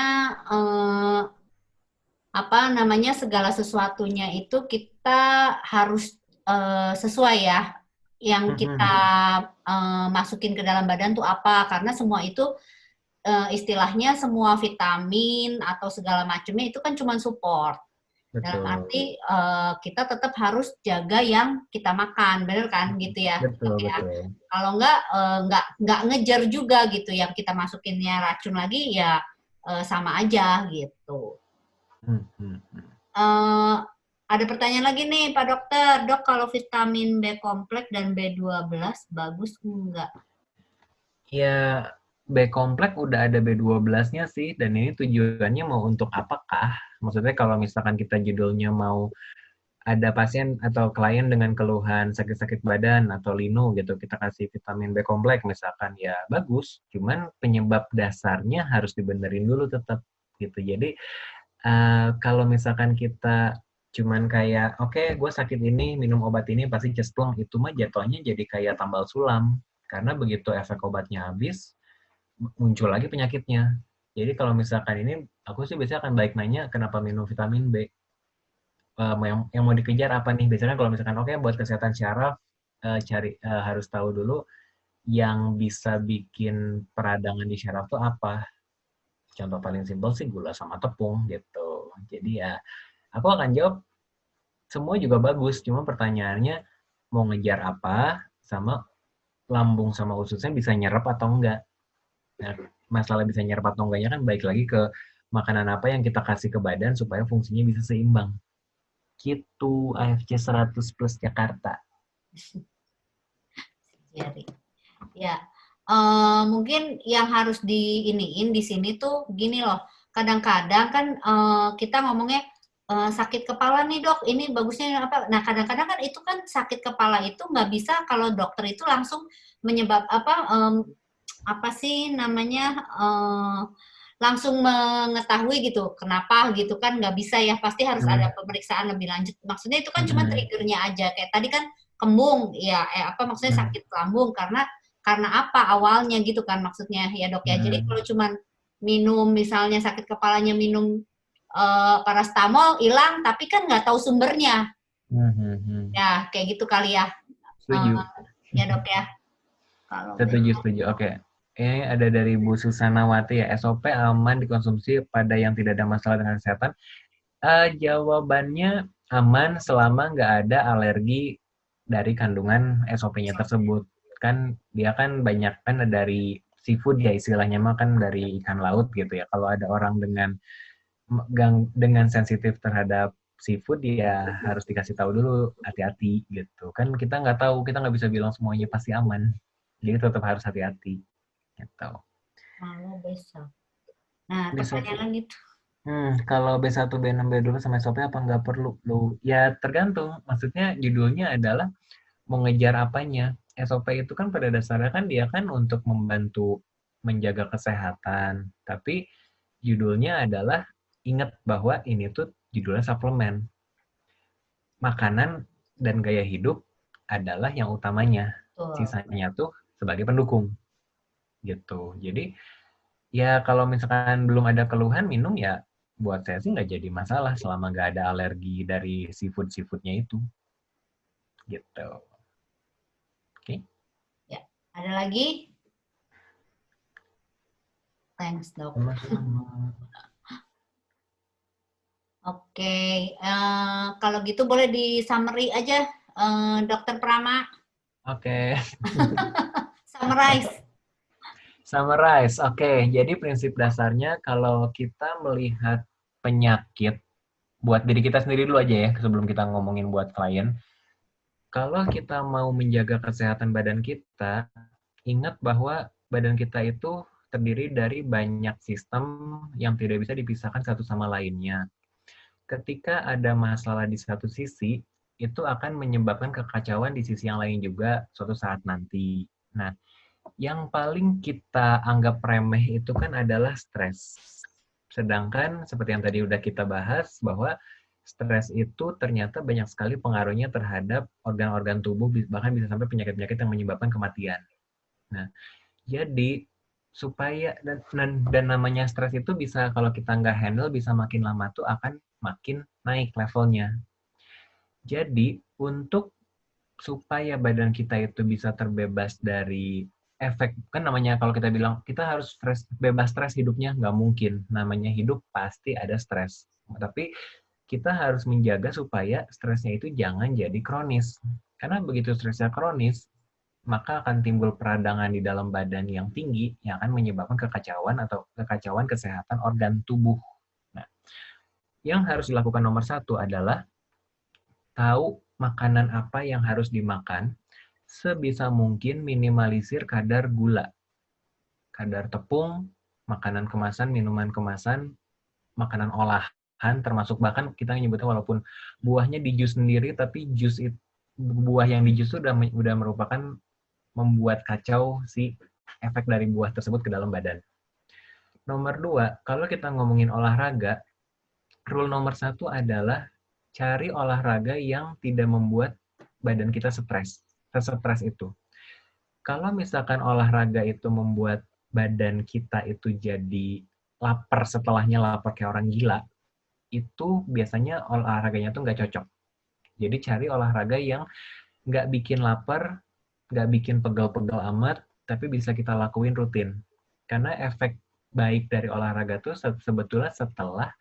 segala sesuatunya itu kita harus sesuai ya. Yang kita masukin ke dalam badan tuh apa? Karena semua itu istilahnya semua vitamin atau segala macamnya itu kan cuma support. Dalam arti kita tetap harus jaga yang kita makan, bener kan gitu ya? Betul. Kalau nggak ngejar juga gitu, yang kita masukinnya racun lagi ya sama aja gitu. Ada pertanyaan lagi nih Pak Dokter, Dok kalau vitamin B kompleks dan B12 bagus enggak? Ya B kompleks udah ada B12-nya sih, dan ini tujuannya mau untuk apakah? Maksudnya kalau misalkan kita judulnya mau ada pasien atau klien dengan keluhan sakit-sakit badan atau linu gitu, kita kasih vitamin B kompleks misalkan, ya bagus. Cuman penyebab dasarnya harus dibenerin dulu tetap gitu. Jadi kalau misalkan kita cuman kayak, oke, gue sakit ini, minum obat ini pasti cesplong, itu mah jatuhnya jadi kayak tambal sulam. Karena begitu efek obatnya habis, muncul lagi penyakitnya. Jadi kalau misalkan ini, aku sih biasanya akan baik nanya kenapa minum vitamin B. Yang mau dikejar apa nih? Biasanya kalau misalkan oke buat kesehatan syaraf, harus tahu dulu yang bisa bikin peradangan di syaraf tuh apa. Contoh paling simpel sih gula sama tepung gitu. Jadi ya aku akan jawab semua juga bagus, cuma pertanyaannya mau ngejar apa sama lambung sama ususnya bisa nyerap atau enggak. Nah, masalah bisa nyerap atau enggaknya kan balik lagi ke makanan apa yang kita kasih ke badan supaya fungsinya bisa seimbang. Gitu AFC 100 plus Jakarta. Jadi, ya, mungkin yang harus diiniin di sini tuh gini loh. Kadang-kadang kan kita ngomongnya sakit kepala nih dok, ini bagusnya apa? Nah kadang-kadang kan itu kan sakit kepala itu nggak bisa kalau dokter itu langsung menyebab apa sih namanya langsung mengetahui gitu kenapa gitu kan nggak bisa ya, pasti harus ada pemeriksaan lebih lanjut. Maksudnya itu kan cuma triggernya aja, kayak tadi kan kembung ya apa maksudnya sakit lambung karena apa awalnya gitu kan maksudnya ya dok ya. Jadi kalau cuma minum misalnya sakit kepalanya minum parastamol hilang tapi kan nggak tahu sumbernya. Ya kayak gitu kali ya. Setuju. Ya dok ya. Kalau Setuju. Oke. Ini ada dari Bu Susanawati ya. SOP aman dikonsumsi pada yang tidak ada masalah dengan kesehatan. Jawabannya aman selama nggak ada alergi dari kandungan SOP-nya tersebut. Kan dia kan banyak kan dari seafood ya istilahnya mah kan dari ikan laut gitu ya. Kalau ada orang dengan sensitif terhadap seafood ya harus dikasih tahu dulu hati-hati gitu. Kan kita nggak tahu, kita nggak bisa bilang semuanya pasti aman. Jadi tetap harus hati-hati gitu. Kalau besok. Nah, Besok. pertanyaan gitu. Kalau B1, B6, B12 sama SOP apa nggak perlu? Ya tergantung. Maksudnya judulnya adalah mau ngejar apanya. SOP itu kan pada dasarnya kan dia kan untuk membantu menjaga kesehatan. Tapi judulnya adalah ingat bahwa ini tuh judulnya suplemen. Makanan dan gaya hidup adalah yang utamanya. Sisanya tuh sebagai pendukung. Gitu. Jadi ya kalau misalkan belum ada keluhan minum ya buat saya sih nggak jadi masalah selama nggak ada alergi dari seafoodnya itu. Gitu. Oke. Ya, ada lagi? Thanks dok. Oke, kalau gitu boleh di summary aja, Dokter Prama. Oke. Summarize. Oke, jadi prinsip dasarnya kalau kita melihat penyakit buat diri kita sendiri dulu aja ya sebelum kita ngomongin buat klien. Kalau kita mau menjaga kesehatan badan kita, ingat bahwa badan kita itu terdiri dari banyak sistem yang tidak bisa dipisahkan satu sama lainnya. Ketika ada masalah di satu sisi, itu akan menyebabkan kekacauan di sisi yang lain juga suatu saat nanti. Nah, yang paling kita anggap remeh itu kan adalah stres. Sedangkan seperti yang tadi udah kita bahas, bahwa stres itu ternyata banyak sekali pengaruhnya terhadap organ-organ tubuh, bahkan bisa sampai penyakit-penyakit yang menyebabkan kematian. Nah, jadi supaya dan namanya stres itu bisa kalau kita nggak handle bisa makin lama tuh akan makin naik levelnya. Jadi untuk supaya badan kita itu bisa terbebas dari efek, kan namanya kalau kita bilang kita harus bebas stres hidupnya, nggak mungkin. Namanya hidup pasti ada stres. Tapi kita harus menjaga supaya stresnya itu jangan jadi kronis. Karena begitu stresnya kronis, maka akan timbul peradangan di dalam badan yang tinggi yang akan menyebabkan kekacauan kesehatan organ tubuh. Nah, yang harus dilakukan nomor 1 adalah tahu makanan apa yang harus dimakan, sebisa mungkin minimalisir kadar gula, kadar tepung, makanan kemasan, minuman kemasan, makanan olahan, termasuk bahkan kita menyebutnya walaupun buahnya di jus sendiri, tapi buah yang di jus itu udah merupakan membuat kacau si efek dari buah tersebut ke dalam badan. Nomor 2, kalau kita ngomongin olahraga, rule nomor 1 adalah cari olahraga yang tidak membuat badan kita stres itu. Kalau misalkan olahraga itu membuat badan kita itu jadi lapar setelahnya lapar kayak orang gila, itu biasanya olahraganya tuh nggak cocok. Jadi cari olahraga yang nggak bikin lapar, nggak bikin pegel-pegel amat, tapi bisa kita lakuin rutin. Karena efek baik dari olahraga tuh sebetulnya setelah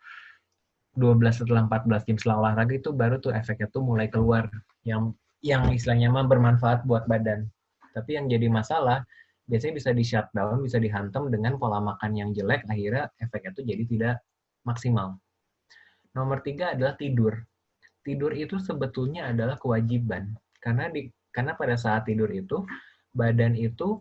14 jam setelah olahraga itu baru tuh efeknya tuh mulai keluar yang istilahnya mah bermanfaat buat badan. Tapi yang jadi masalah biasanya bisa di shutdown, bisa dihantam dengan pola makan yang jelek, akhirnya efeknya tuh jadi tidak maksimal. Nomor 3 adalah tidur. Tidur itu sebetulnya adalah kewajiban karena pada saat tidur itu badan itu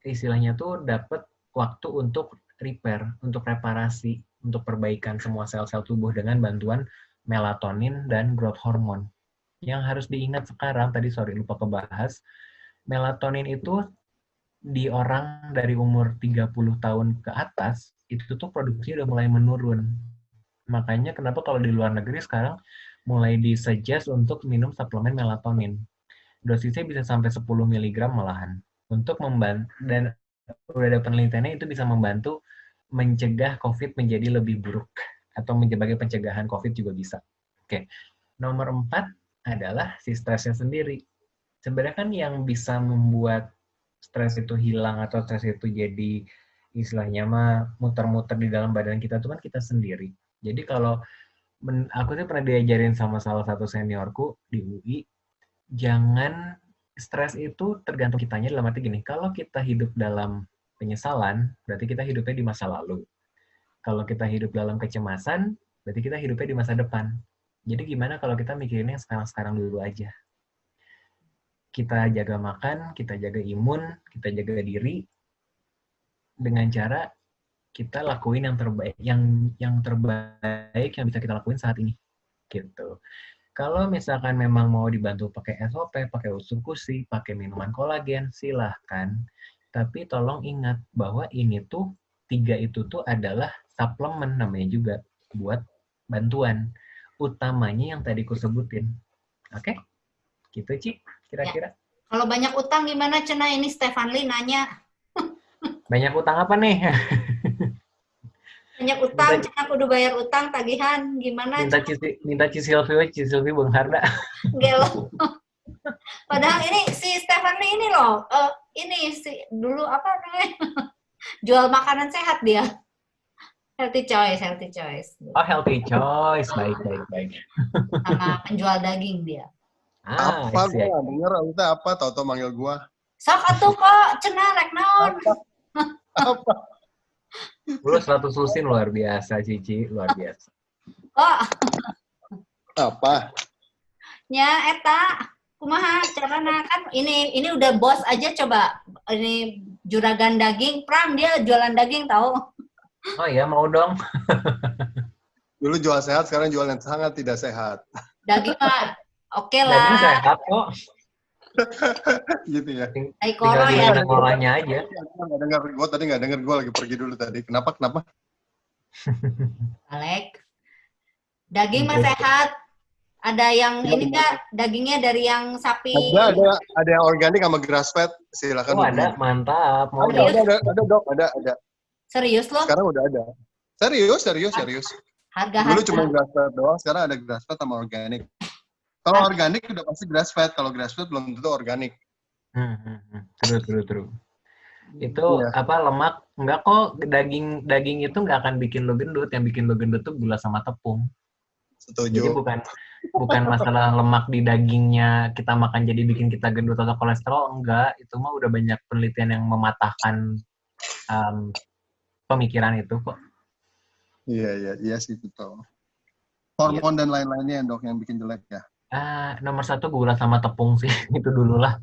istilahnya tuh dapat waktu untuk repair, untuk reparasi, untuk perbaikan semua sel-sel tubuh dengan bantuan melatonin dan growth hormone. Yang harus diingat sekarang, tadi lupa kebahas, melatonin itu di orang dari umur 30 tahun ke atas, itu tuh produksinya udah mulai menurun. Makanya kenapa kalau di luar negeri sekarang mulai disuggest untuk minum suplemen melatonin. Dosisnya bisa sampai 10 mg malahan. Untuk membantu, dan udah ada penelitiannya itu bisa membantu mencegah COVID menjadi lebih buruk. Atau sebagai pencegahan COVID juga bisa. Oke. Nomor 4 adalah si stresnya sendiri. Sebenarnya kan yang bisa membuat stres itu hilang atau stres itu jadi istilahnya mah muter-muter di dalam badan kita tuh kan kita sendiri. Jadi kalau aku sih pernah diajarin sama salah satu seniorku di UI, jangan stres itu tergantung kitanya dalam arti gini, kalau kita hidup dalam penyesalan, berarti kita hidupnya di masa lalu. Kalau kita hidup dalam kecemasan, berarti kita hidupnya di masa depan. Jadi gimana kalau kita mikirinnya sekarang-sekarang dulu aja. Kita jaga makan, kita jaga imun, kita jaga diri, dengan cara kita lakuin yang terbaik, yang terbaik yang bisa kita lakuin saat ini, gitu. Kalau misalkan memang mau dibantu pakai SOP, pakai usus gusi, pakai minuman kolagen, silahkan. Tapi tolong ingat bahwa ini tuh 3 itu tuh adalah suplemen namanya juga buat bantuan. Utamanya yang tadi ku sebutin. Oke? Gitu, Ci, kira-kira. Ya. Kalau banyak utang gimana, Cena? Ini Stefan Lee nanya. Banyak utang apa nih? Banyak utang, Cena kudu bayar utang, tagihan. Gimana? Minta Ci Silvi Bung Harda. Gelo. Padahal ini si Stefan Lee ini loh, ini si dulu apa namanya? Jual makanan sehat dia. Healthy choice. Oh, healthy choice. Baik. Sama penjual daging dia. Apa gue gak denger, udah apa, tau-tau manggil gue. Sok atuh kok, Cena rek naon. Apa? Lu 100 lusin luar biasa, Cici. Luar biasa. Kok, Apa? nya eta, kumaha carana kan ini udah bos aja coba. Ini juragan daging, Pram dia jualan daging tahu. Oh iya, mau dong. Dulu jual sehat, sekarang jual yang sangat tidak sehat. Daging mah oke Daging lah. sehat kok. Gitu ya. Dari Tinggal koro ya. gimana ngolahnya aja. Gue tadi nggak denger, gue lagi pergi dulu tadi. Kenapa? Alek. Daging mah sehat. Ada yang ini enggak dagingnya dari yang sapi? Ada yang organik sama grass fed, silakan. Oh, ada, mantap. Mau Ada dok, ada. Serius loh? Sekarang udah ada. Serius. Harga. Dulu cuma grass fed doang, sekarang ada grass fed sama organik. Kalau organik udah pasti grass fed, kalau grass fed belum tentu organik. True. Itu apa lemak? Enggak kok, daging itu nggak akan bikin lo gendut. Yang bikin lo gendut tuh gula sama tepung. Setuju. Jadi bukan masalah lemak di dagingnya kita makan jadi bikin kita gendut atau kolesterol, enggak. Itu mah udah banyak penelitian yang mematahkan pemikiran itu kok. Iya sih betul. Hormon dan lain-lainnya dok yang bikin jelek ya. Nomor 1 gula sama tepung sih, itu dulu lah.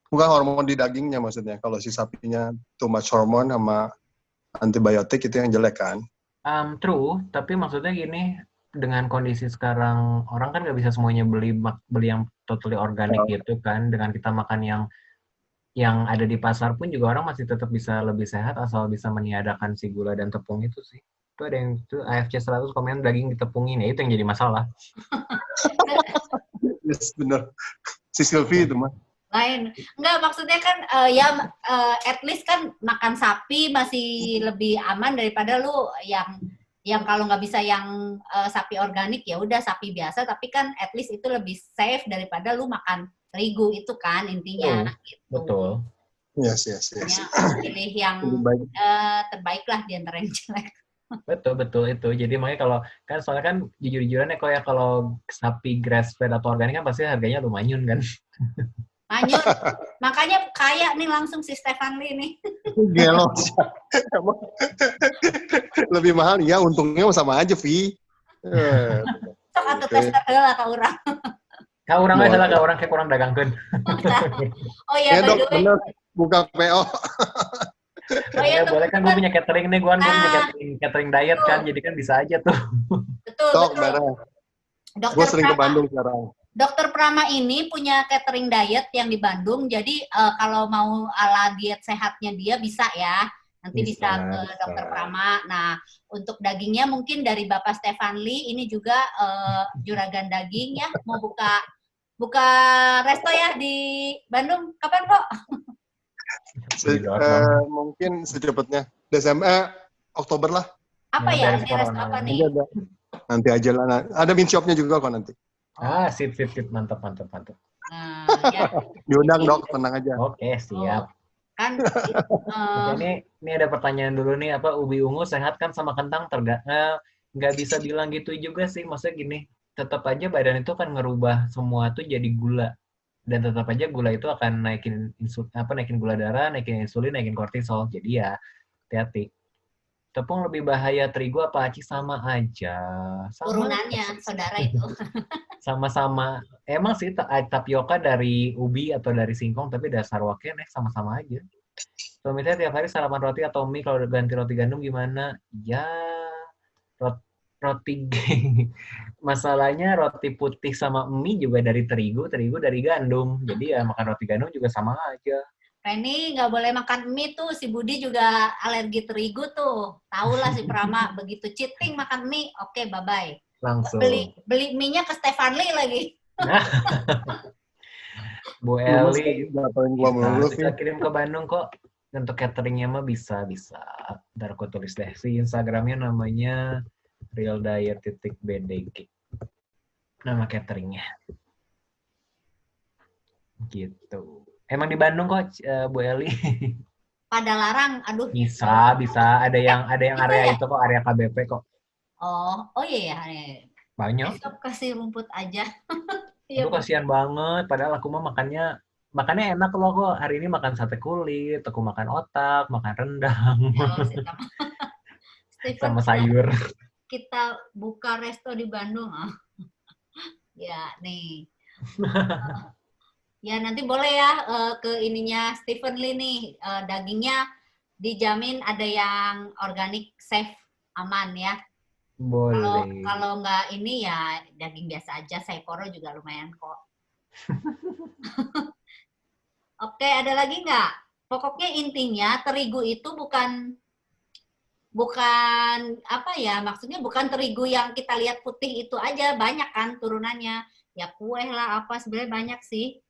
Bukan hormon di dagingnya maksudnya. Kalau si sapinya too much hormon sama antibiotik itu yang jelek kan? True, tapi maksudnya gini, dengan kondisi sekarang orang kan nggak bisa semuanya beli yang totally organik gitu kan. Dengan kita makan yang ada di pasar pun juga orang masih tetap bisa lebih sehat asal bisa meniadakan si gula dan tepung itu sih. Itu ada yang itu AFC 100 komen daging ditepungin, ya itu yang jadi masalah. Yes, bener. Si Silvi itu mah. Lain. Enggak, maksudnya kan at least kan makan sapi masih lebih aman daripada lu yang kalau nggak bisa yang sapi organik ya udah sapi biasa, tapi kan at least itu lebih safe daripada lu makan terigu itu kan intinya gitu. Betul. Yes. Ya, pilih yang Lebih baik. terbaik lah di antara yang jelek. Betul itu. Jadi makanya kalau kan soalnya kan jujur-jujuran ya kalau sapi grass fed atau organik kan pasti harganya lumayan kan. Lanjut. Makanya kaya nih langsung si Stefan Lee nih. Gelo. Emang lebih mahal ya, untungnya sama aja, Vi. Sok atuh tes heula ka urang. Ka urang aja lah, ka urang kayak kurang dagangkeun. Oh iya, by Dok, the way. bener. Buka PO. Oh iya, boleh kan gue punya catering nih, gue punya catering diet kan, jadi kan bisa aja tuh. Betul. Gue sering ke Bandung sekarang. Dokter Prama ini punya catering diet yang di Bandung, jadi kalau mau ala diet sehatnya dia bisa ya, nanti bisa ke Dokter Prama. Nah, untuk dagingnya mungkin dari Bapak Stefan Lee, ini juga Juragan Daging ya, mau buka resto ya di Bandung, kapan Pak? Mungkin secepatnya Oktober lah. Apa ya? Ini resto apa nih? Nanti aja lah. Ada min shopnya juga kok nanti. Sip, mantap. Nah, ya. Diundang Dok, tenang aja. Oke, siap. Kan ini ada pertanyaan dulu nih, apa ubi ungu sehat kan sama kentang nggak bisa bilang gitu juga sih, maksudnya gini, tetap aja badan itu kan ngerubah semua tuh jadi gula. Dan tetap aja gula itu akan naikin gula darah, naikin insulin, naikin kortisol. Jadi ya hati-hati. Tepung lebih bahaya terigu apa aci sama aja. Turunannya saudara itu. Sama-sama. Emang sih tapioka dari ubi atau dari singkong, tapi dasar wakilnya sama-sama aja. Suami saya tiap hari sarapan roti atau mie, kalau ganti roti gandum gimana? Ya roti masalahnya roti putih sama mie juga dari terigu dari gandum. Jadi ya makan roti gandum juga sama aja. Reni nggak boleh makan mie tuh, si Budi juga alergi terigu tuh. Tahu lah si Prama, begitu cheating makan mie, oke bye-bye. Langsung. Beli mie-nya ke Stefan Lee lagi. Bu Eli, bisa kirim ke Bandung kok. Untuk cateringnya mah bisa. Ntar aku tulis deh. Si Instagramnya namanya realdiet.bdg. Nama cateringnya. Gitu. Emang di Bandung kok, Bu Eli? Pada larang, aduh. Bisa. Ada yang area ya? Itu kok, area KBP kok. Oh iya. Banyak. Besok kasih rumput aja. Itu kasihan banget. Padahal aku mah makannya enak loh kok. Hari ini makan sate kulit, aku makan otak, makan rendang. Sama sayur. Kita buka resto di Bandung. Ya, nih. Ya nanti boleh ya ke ininya Stephen Lee nih, dagingnya dijamin ada yang organik, safe, aman ya. Boleh. Kalau nggak ini ya daging biasa aja, saiporo juga lumayan kok. Oke, ada lagi nggak? Pokoknya intinya terigu itu bukan apa ya, maksudnya bukan terigu yang kita lihat putih itu aja, banyak kan turunannya. Ya kue lah apa, sebenarnya banyak sih.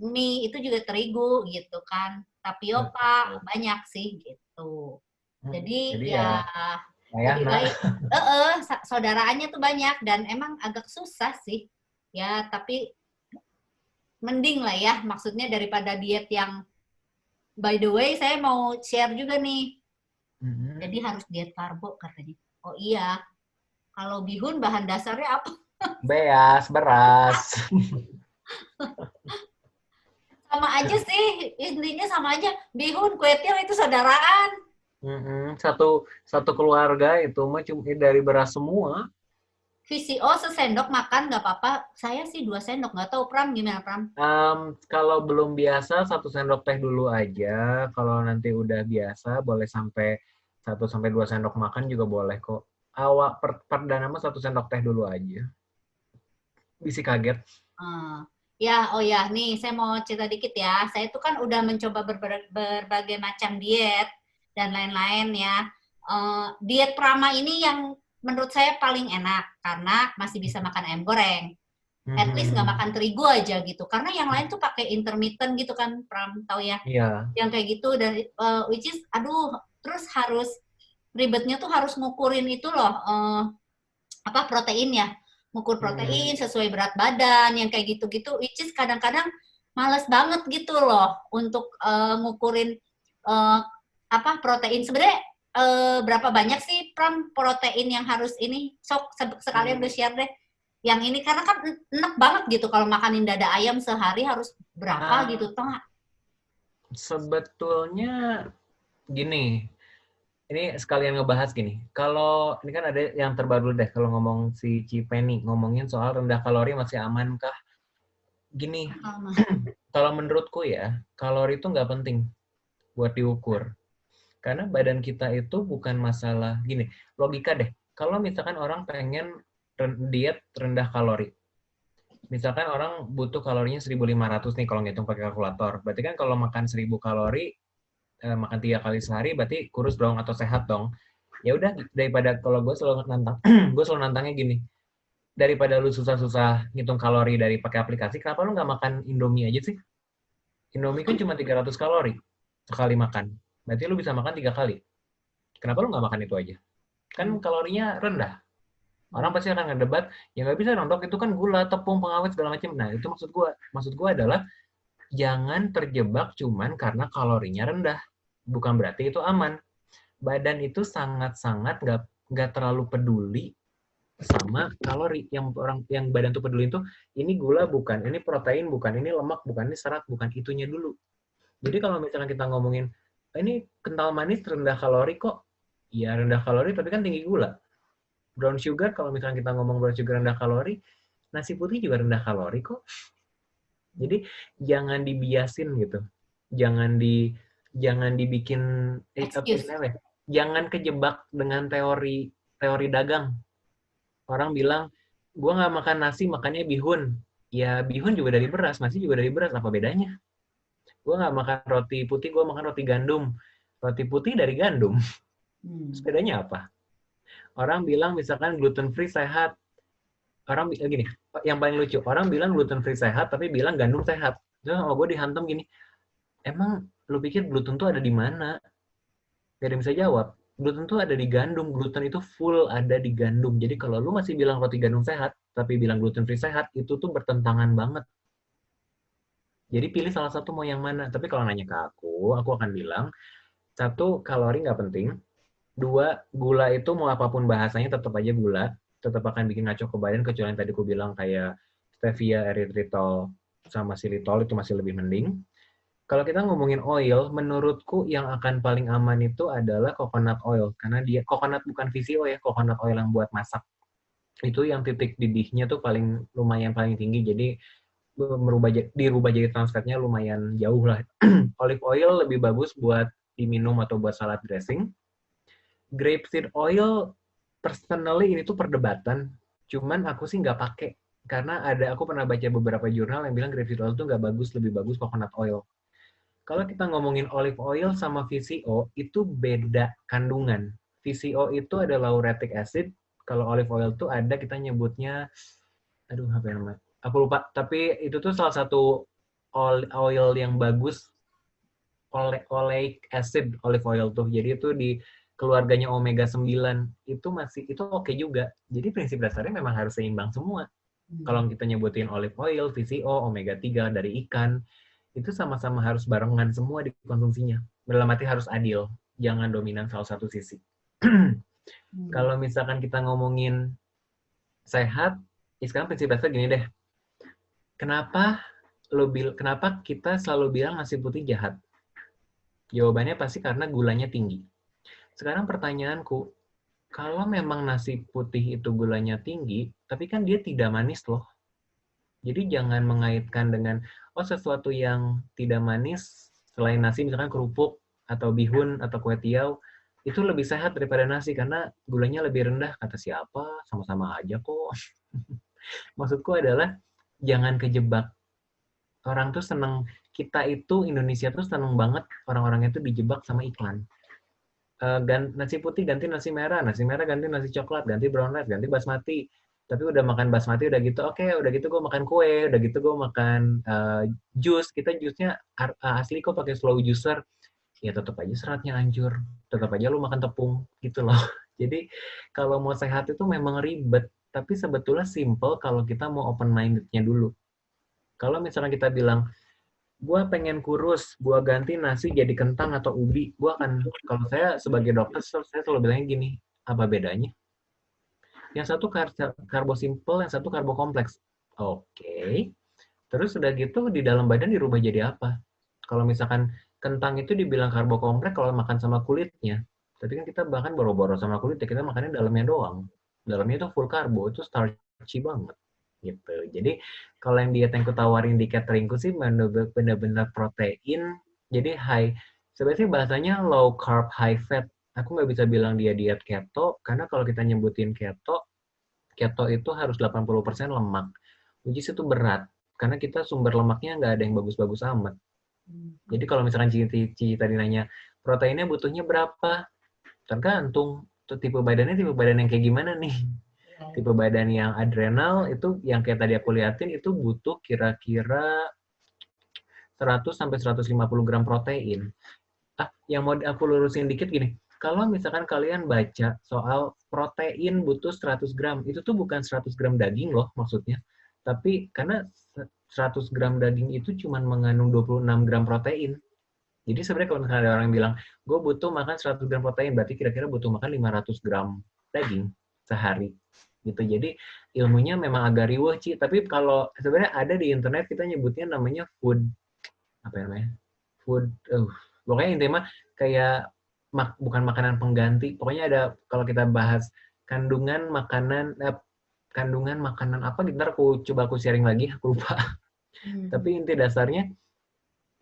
Mie itu juga terigu gitu kan, tapioka banyak sih gitu. Jadi ya lebih baik saudaraannya tuh banyak dan emang agak susah sih ya, tapi mending lah ya, maksudnya daripada diet yang by the way saya mau share juga nih. Jadi harus diet karbo katanya. Oh iya, kalau bihun bahan dasarnya apa? Beras. Sama aja sih, intinya sama aja. Bihun, kue tiaw itu saudaraan. Satu keluarga itu mah cuma dari beras semua. VCO sesendok makan nggak apa-apa. Saya sih 2 sendok, nggak tahu Pram gimana Pram? Kalau belum biasa 1 sendok teh dulu aja. Kalau nanti udah biasa boleh sampai 1-2 sendok makan juga boleh kok. Awak perdana mah 1 sendok teh dulu aja. Bisa kaget. Ya, oh ya, nih saya mau cerita dikit ya. Saya itu kan udah mencoba berbagai macam diet dan lain-lain ya. Diet Prama ini yang menurut saya paling enak karena masih bisa makan ayam goreng. at least nggak Mhm. makan terigu aja gitu. Karena yang lain tuh pakai intermittent gitu kan, Pram, tahu ya? Iya. Yang kayak gitu dari which is aduh, terus harus ribetnya tuh harus ngukurin itu loh, protein ya. Ngukur protein Mhm. sesuai berat badan yang kayak gitu-gitu, which is kadang-kadang males banget gitu loh untuk ngukurin eh, protein. Sebenarnya berapa banyak sih Pram protein yang harus ini? Sok sekalian Hmm. share deh. Yang ini karena kan enak banget gitu kalau makanin dada ayam sehari harus berapa gitu toh. Sebetulnya gini, ini sekalian ngebahas gini. Kalau ini kan ada yang terbaru deh kalau ngomong si Cipeni ngomongin soal rendah kalori masih aman kah? Gini, kalau menurutku ya, kalori itu nggak penting buat diukur. Karena badan kita itu bukan masalah gini, logika deh. Kalau misalkan orang pengen diet rendah kalori, misalkan orang butuh kalorinya 1.500 nih kalau ngitung pakai kalkulator. Berarti kan kalau makan 1.000 kalori, makan 3 kali sehari berarti kurus dong atau sehat dong. Ya udah daripada kalau gue selalu nantang, gue selalu nantangnya gini. Daripada lu susah-susah ngitung kalori dari pakai aplikasi, kenapa lu nggak makan Indomie aja sih? Indomie kan cuma 300 kalori sekali makan. Berarti lu bisa makan 3 kali. Kenapa lu nggak makan itu aja? Kan kalorinya rendah. Orang pasti akan ngedebat, ya nggak bisa dong dok, itu kan gula, tepung, pengawet, segala macam. Nah itu maksud gue. Maksud gue adalah, jangan terjebak cuman karena kalorinya rendah. Bukan berarti itu aman. Badan itu sangat-sangat nggak terlalu peduli sama kalori. Yang badan tuh peduli itu, ini gula bukan, ini protein bukan, ini lemak bukan, ini serat bukan, itunya dulu. Jadi kalau misalnya kita ngomongin, ini kental manis rendah kalori kok, ya rendah kalori tapi kan tinggi gula. Brown sugar, kalau misalnya kita ngomong brown sugar rendah kalori, nasi putih juga rendah kalori kok. Jadi jangan dibiasin gitu. Jangan dibikin Excuse. jangan kejebak dengan teori dagang. Orang bilang, gue nggak makan nasi, makannya bihun. Ya bihun juga dari beras, nasi juga dari beras, apa bedanya? Gue nggak makan roti putih, gue makan roti gandum. Roti putih dari gandum. Terus bedanya apa? Orang bilang misalkan gluten free sehat. Orang gini, yang paling lucu, orang bilang gluten free sehat, tapi bilang gandum sehat. Terus sama gue dihantam gini, emang lu pikir gluten tuh ada di mana? Gak ada yang bisa jawab. Gluten tuh ada di gandum, gluten itu full ada di gandum. Jadi kalau lu masih bilang roti gandum sehat, tapi bilang gluten free sehat, itu tuh bertentangan banget. Jadi pilih salah satu mau yang mana. Tapi kalau nanya ke aku akan bilang, satu, kalori nggak penting. Dua, gula itu mau apapun bahasanya tetap aja gula. Tetap akan bikin ngaco ke badan, kecuali yang tadi aku bilang kayak stevia, erythritol, sama xylitol itu masih lebih mending. Kalau kita ngomongin oil, menurutku yang akan paling aman itu adalah coconut oil. Karena dia, coconut bukan VCO ya, coconut oil yang buat masak. Itu yang titik didihnya tuh lumayan paling tinggi, jadi dirubah jadi trans fatnya lumayan jauh lah. Olive oil lebih bagus buat diminum atau buat salad dressing. Grapeseed oil, personally ini tuh perdebatan. Cuman aku sih nggak pakai. Karena aku pernah baca beberapa jurnal yang bilang grapeseed oil tuh nggak bagus, lebih bagus coconut oil. Kalau kita ngomongin olive oil sama VCO, itu beda kandungan. VCO itu ada lauric acid, kalau olive oil tuh ada kita nyebutnya, aduh apa namanya? Aku lupa, tapi itu tuh salah satu oil yang bagus, oleic acid olive oil tuh. Jadi itu di keluarganya omega 9 itu oke juga. Jadi prinsip dasarnya memang harus seimbang semua. Kalau kita nyebutin olive oil, VCO, omega 3 dari ikan, itu sama-sama harus barengan semua dikonsumsinya. Dalam arti harus adil, jangan dominan salah satu sisi. Kalau misalkan kita ngomongin sehat, sekarang prinsip dasar gini deh. Kenapa kita selalu bilang nasi putih jahat? Jawabannya pasti karena gulanya tinggi. Sekarang pertanyaanku, kalau memang nasi putih itu gulanya tinggi, tapi kan dia tidak manis loh. Jadi jangan mengaitkan dengan, sesuatu yang tidak manis, selain nasi misalkan kerupuk, atau bihun, atau kue tiaw, itu lebih sehat daripada nasi, karena gulanya lebih rendah. Kata siapa? Sama-sama aja kok. Maksudku adalah, jangan kejebak. Orang tuh seneng, Indonesia tuh seneng banget, orang-orangnya tuh dijebak sama iklan. Nasi putih ganti nasi merah ganti nasi coklat, ganti brown rice, ganti basmati. Tapi udah makan basmati udah gitu, oke, udah gitu gue makan kue, udah gitu gue makan jus. Kita jusnya asli kok pakai slow juicer. Ya tetap aja seratnya hancur. Tetap aja lu makan tepung gitu loh. Jadi kalau mau sehat itu memang ribet, tapi sebetulnya simple kalau kita mau open minded-nya dulu. Kalau misalnya kita bilang, gue pengen kurus, gue ganti nasi jadi kentang atau ubi, kalau saya sebagai dokter, saya selalu bilangnya gini, apa bedanya? Yang satu karbo simple, yang satu karbo kompleks. Oke. Terus udah gitu di dalam badan dirubah jadi apa? Kalau misalkan kentang itu dibilang karbo kompleks kalau makan sama kulitnya. Tapi kan kita bahkan boro-boro sama kulitnya, kita makannya dalamnya doang. Dalamnya itu full karbo, itu starchy banget. Gitu. Jadi kalau yang diet yang kutawarin di cateringku sih benar-benar protein. Jadi sebenarnya bahasanya low carb, high fat. Aku nggak bisa bilang dia diet keto, karena kalau kita nyebutin keto itu harus 80% lemak. Which is itu berat, karena kita sumber lemaknya nggak ada yang bagus-bagus amat. Jadi kalau misalkan Cici tadi nanya, proteinnya butuhnya berapa? Tergantung. Tipe badan yang kayak gimana nih? Tipe badan yang adrenal, itu yang kayak tadi aku liatin, itu butuh kira-kira 100-150 gram protein. Yang mau aku lurusin dikit gini, kalau misalkan kalian baca soal protein butuh 100 gram, itu tuh bukan 100 gram daging loh maksudnya. Tapi karena 100 gram daging itu cuma mengandung 26 gram protein. Jadi sebenarnya kalau misalnya ada orang yang bilang, gue butuh makan 100 gram protein, berarti kira-kira butuh makan 500 gram daging sehari. Gitu. Jadi ilmunya memang agak riweh, Ci. Tapi kalau sebenarnya ada di internet, kita nyebutnya namanya food, pokoknya intinya kayak bukan makanan pengganti. Pokoknya ada, kalau kita bahas kandungan makanan apa, ntar aku sharing lagi, aku lupa. Tapi inti dasarnya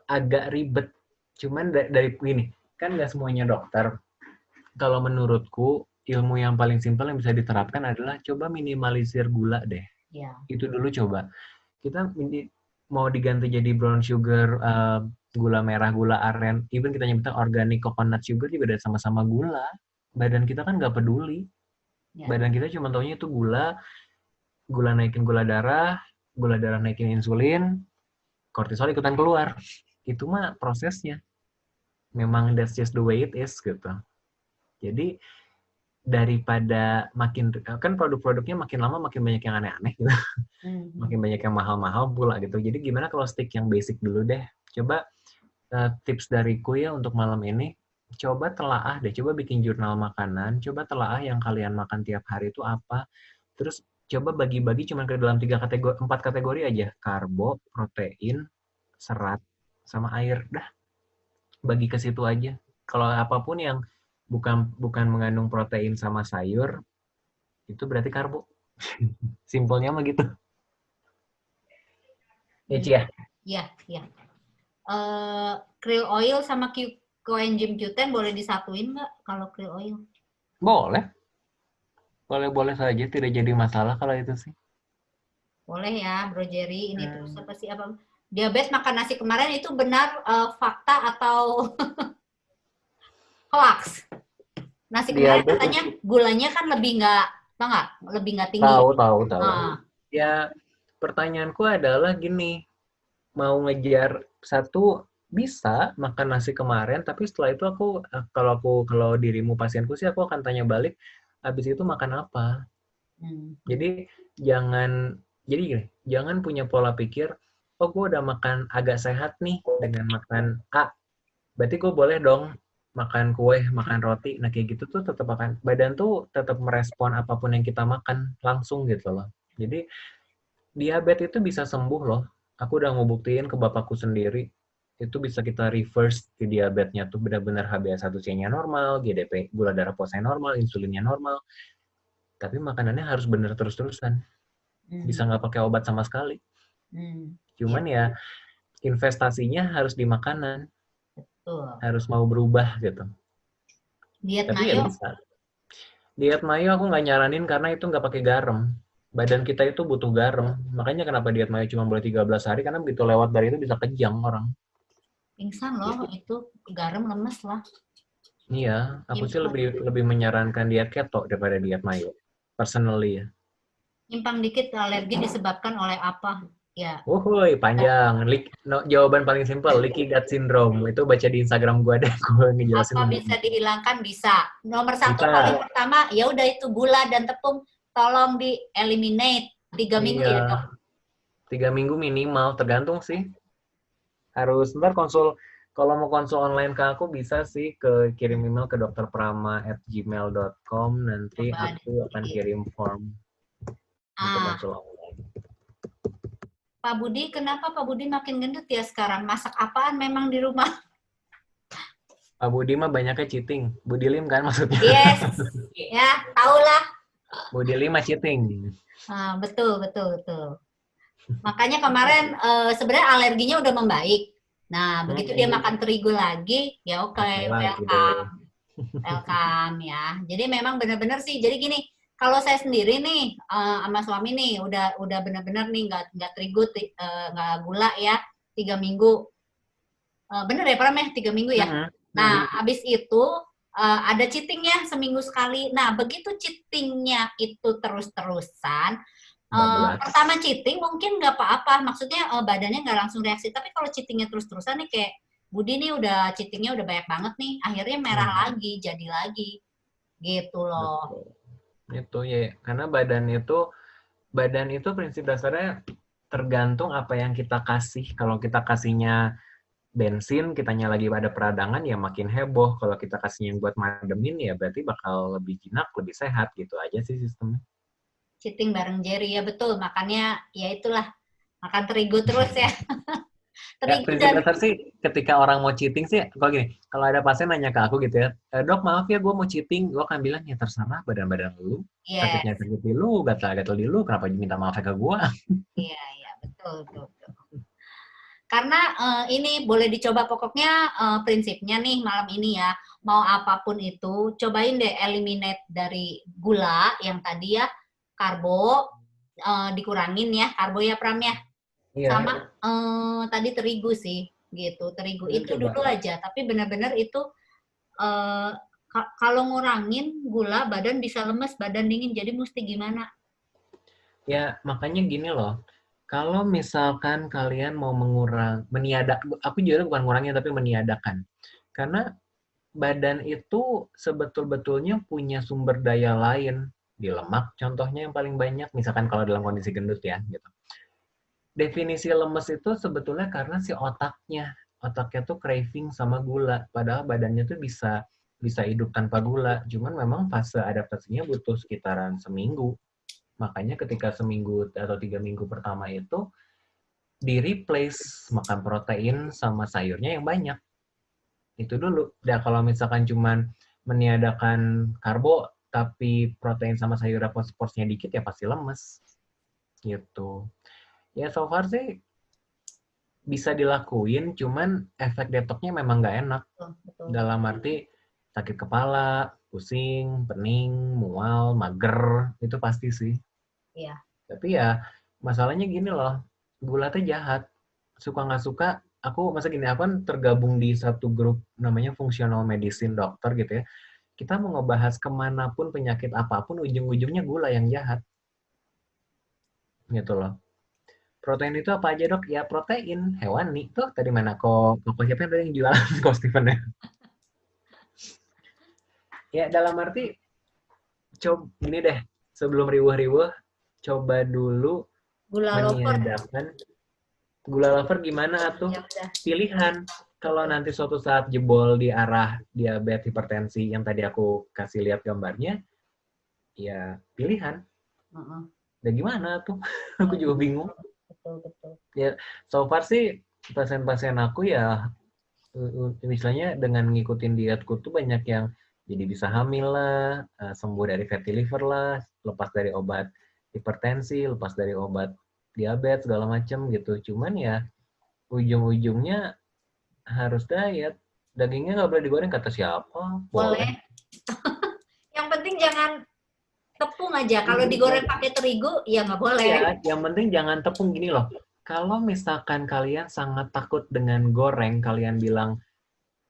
agak ribet. Cuman dari gini, kan nggak semuanya dokter. Kalau menurutku, ilmu yang paling simpel yang bisa diterapkan adalah coba minimalisir gula deh. Ya. Itu dulu coba. Kita mau diganti jadi brown sugar, gula merah, gula aren, even kita nyebutnya organic coconut sugar juga ada sama-sama gula. Badan kita kan nggak peduli. Ya. Badan kita cuma taunya itu gula naikin gula darah naikin insulin, kortisol ikutan keluar. Itu mah prosesnya. Memang that's just the way it is gitu. Jadi daripada kan produk-produknya makin lama makin banyak yang aneh-aneh gitu. Makin banyak yang mahal-mahal pula gitu. Jadi gimana kalau stick yang basic dulu deh. Coba tips dariku ya untuk malam ini, coba telaah deh, coba bikin jurnal makanan, coba telaah yang kalian makan tiap hari itu apa. Terus coba bagi-bagi cuma ke dalam 4 kategori aja, karbo, protein, serat, sama air. Dah, bagi ke situ aja. Kalau apapun yang bukan mengandung protein sama sayur, itu berarti karbo. Simpelnya mah gitu. Ya, Ci ya? Iya. Krill oil sama coenzyme Q10 boleh disatuin nggak kalau krill oil? Boleh. Boleh saja, tidak jadi masalah kalau itu sih. Boleh ya, Bro Jerry. Ini terus apa sih? Diabetes makan nasi kemarin itu benar fakta atau hoax? Nasi kemarin katanya gulanya kan lebih nggak tinggi. Tahu. Ya, pertanyaanku adalah gini, mau ngejar satu bisa makan nasi kemarin, tapi setelah itu kalau dirimu pasienku sih aku akan tanya balik, habis itu makan apa? Jadi jangan punya pola pikir, oh gue udah makan agak sehat nih dengan makan A, berarti gue boleh dong makan kue, makan roti. Nah kayak gitu tuh tetap badan tuh tetap merespon apapun yang kita makan langsung gitu loh. Jadi diabetes itu bisa sembuh loh. Aku udah ngebuktiin ke bapakku sendiri, itu bisa kita reverse di diabetesnya tuh benar-benar HbA1c-nya normal, GDP, gula darah posnya normal, insulinnya normal. Tapi makanannya harus benar terus-terusan. Bisa nggak pakai obat sama sekali. Cuman ya investasinya harus di makanan. Betul. Harus mau berubah gitu. Diet tapi mayo? Ya bisa. Diet mayo aku nggak nyaranin karena itu nggak pakai garam. Badan kita itu butuh garam. Makanya kenapa diet mayo cuma boleh 13 hari, karena begitu lewat dari itu bisa kejang orang. Pingsan loh, itu garam lemes lah. Iya, aku sih lebih menyarankan diet keto daripada diet mayo. Personally ya. Nyimpang dikit, alergi disebabkan oleh apa? Ya. Wuhuy, panjang. Jawaban paling simpel, leaky gut syndrome. Itu baca di Instagram gue deh, gue ngejelasin Apa lebih. bisa dihilangkan? Bisa. Nomor satu Bisa. paling pertama, ya udah itu gula dan tepung tolong di eliminate 3 minggu ya dok. Iya, 3 minggu minimal, tergantung sih. Harus ntar kalau mau konsul online ke aku bisa sih kirim email ke dokterprama@gmail.com, nanti Coba aku akan kirim form untuk konsul online. Pak Budi, kenapa Pak Budi makin gendut ya sekarang? Masak apaan memang di rumah? Pak Budi mah banyaknya cheating. Budi Lim kan maksudnya? Yes, ya tahulah. Budi Lim mah cheating. Betul. Makanya kemarin sebenarnya alerginya udah membaik. Nah, begitu dia makan terigu lagi, ya oke, welcome ya. Jadi memang benar-benar sih. Jadi gini, kalau saya sendiri nih sama suami nih udah benar-benar nih nggak terigu, nggak gula ya 3 minggu. Bener ya Pram ya 3 minggu ya. Nah, habis itu ada cheatingnya seminggu sekali. Nah, begitu cheatingnya itu terus-terusan. Pertama cheating mungkin nggak apa-apa, maksudnya badannya nggak langsung reaksi. Tapi kalau cheatingnya terus-terusan nih kayak Budi nih udah cheatingnya udah banyak banget nih, akhirnya merah lagi, jadi lagi, gitu loh. Itu ya, karena badan itu prinsip dasarnya tergantung apa yang kita kasih. Kalau kita kasihnya bensin, kitanya lagi pada peradangan ya makin heboh. Kalau kita kasih yang buat mademin ya berarti bakal lebih jinak, lebih sehat gitu aja sih sistemnya. Cheating bareng Jerry ya betul, makanya ya itulah makan terigu terus ya. Ya, prinsip dasar sih ketika orang mau cheating sih kalau gini, kalau ada pasien nanya ke aku gitu ya, dok maaf ya gue mau cheating, gue akan bilang ya terserah badan lu, sakitnya sakit di lu, gatal-gatal di lu, kenapa minta maaf ke gue? Iya betul. Karena ini boleh dicoba pokoknya prinsipnya nih malam ini ya, mau apapun itu cobain deh eliminate dari gula yang tadi ya, karbo dikurangin ya, karbo ya Pram ya. Iya. Sama tadi terigu sih gitu, terigu itu dulu aja, tapi benar-benar itu kalau ngurangin gula badan bisa lemes, badan dingin, jadi mesti gimana? Ya makanya gini loh, kalau misalkan kalian mau aku juga bukan ngurangin tapi meniadakan, karena badan itu sebetul-betulnya punya sumber daya lain di lemak, contohnya yang paling banyak, misalkan kalau dalam kondisi gendut ya gitu. Definisi lemes itu sebetulnya karena si otaknya tuh craving sama gula, padahal badannya tuh bisa hidup tanpa gula, cuman memang fase adaptasinya butuh sekitaran seminggu. Makanya ketika seminggu atau 3 minggu pertama itu di-replace makan protein sama sayurnya yang banyak. Itu dulu. Dan kalau misalkan cuman meniadakan karbo tapi protein sama sayurnya porsinya dikit ya pasti lemes. Gitu. Ya so far sih bisa dilakuin, cuman efek detoxnya memang nggak enak. Betul. Dalam arti sakit kepala, pusing, pening, mual, mager, itu pasti sih. Iya. Tapi ya masalahnya gini loh, gula tuh jahat. Suka nggak suka, aku kan tergabung di satu grup namanya Functional Medicine Dokter gitu ya. Kita mau ngebahas kemanapun penyakit apapun, ujung-ujungnya gula yang jahat. Gitu loh. Protein itu apa aja dok? Ya protein hewani. Tuh tadi mana kok siapa yang jualan kok Steven ya? Ya dalam arti coba gini deh, sebelum riwuh-riwuh coba dulu meniadakan gula lover gimana tuh? Pilihan. Kalau nanti suatu saat jebol di arah diabetes hipertensi yang tadi aku kasih lihat gambarnya, ya pilihan. Dan gimana tuh? Aku juga bingung. Betul. Ya, so far sih pasien-pasien aku ya misalnya dengan ngikutin dietku tuh banyak yang jadi bisa hamil lah, sembuh dari fatty liver lah, lepas dari obat hipertensi, lepas dari obat diabetes segala macam gitu. Cuman ya ujung-ujungnya harus diet. Dagingnya nggak boleh digoreng kata siapa? Boleh. Yang penting jangan tepung aja. Kalau digoreng pakai terigu, ya nggak boleh. Ya, yang penting jangan tepung gini loh. Kalau misalkan kalian sangat takut dengan goreng, kalian bilang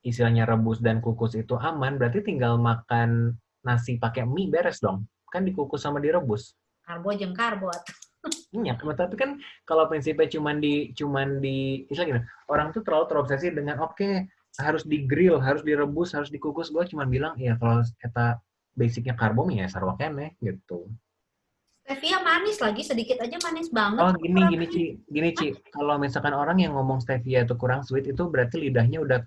istilahnya rebus dan kukus itu aman, berarti tinggal makan nasi pakai mie beres dong. Kan dikukus sama direbus. Karbo jeung karbo. Iya, tapi kan kalau prinsipnya cuman di istilah gini, orang tuh terlalu terobsesi dengan oke, harus di-grill, harus direbus, harus dikukus. Gue cuma bilang ya kalau eta basicnya karbo ya sarwa keneh gitu. Stevia manis lagi, sedikit aja manis banget. Oh gini Ci, kalau misalkan orang yang ngomong stevia itu kurang sweet itu berarti lidahnya udah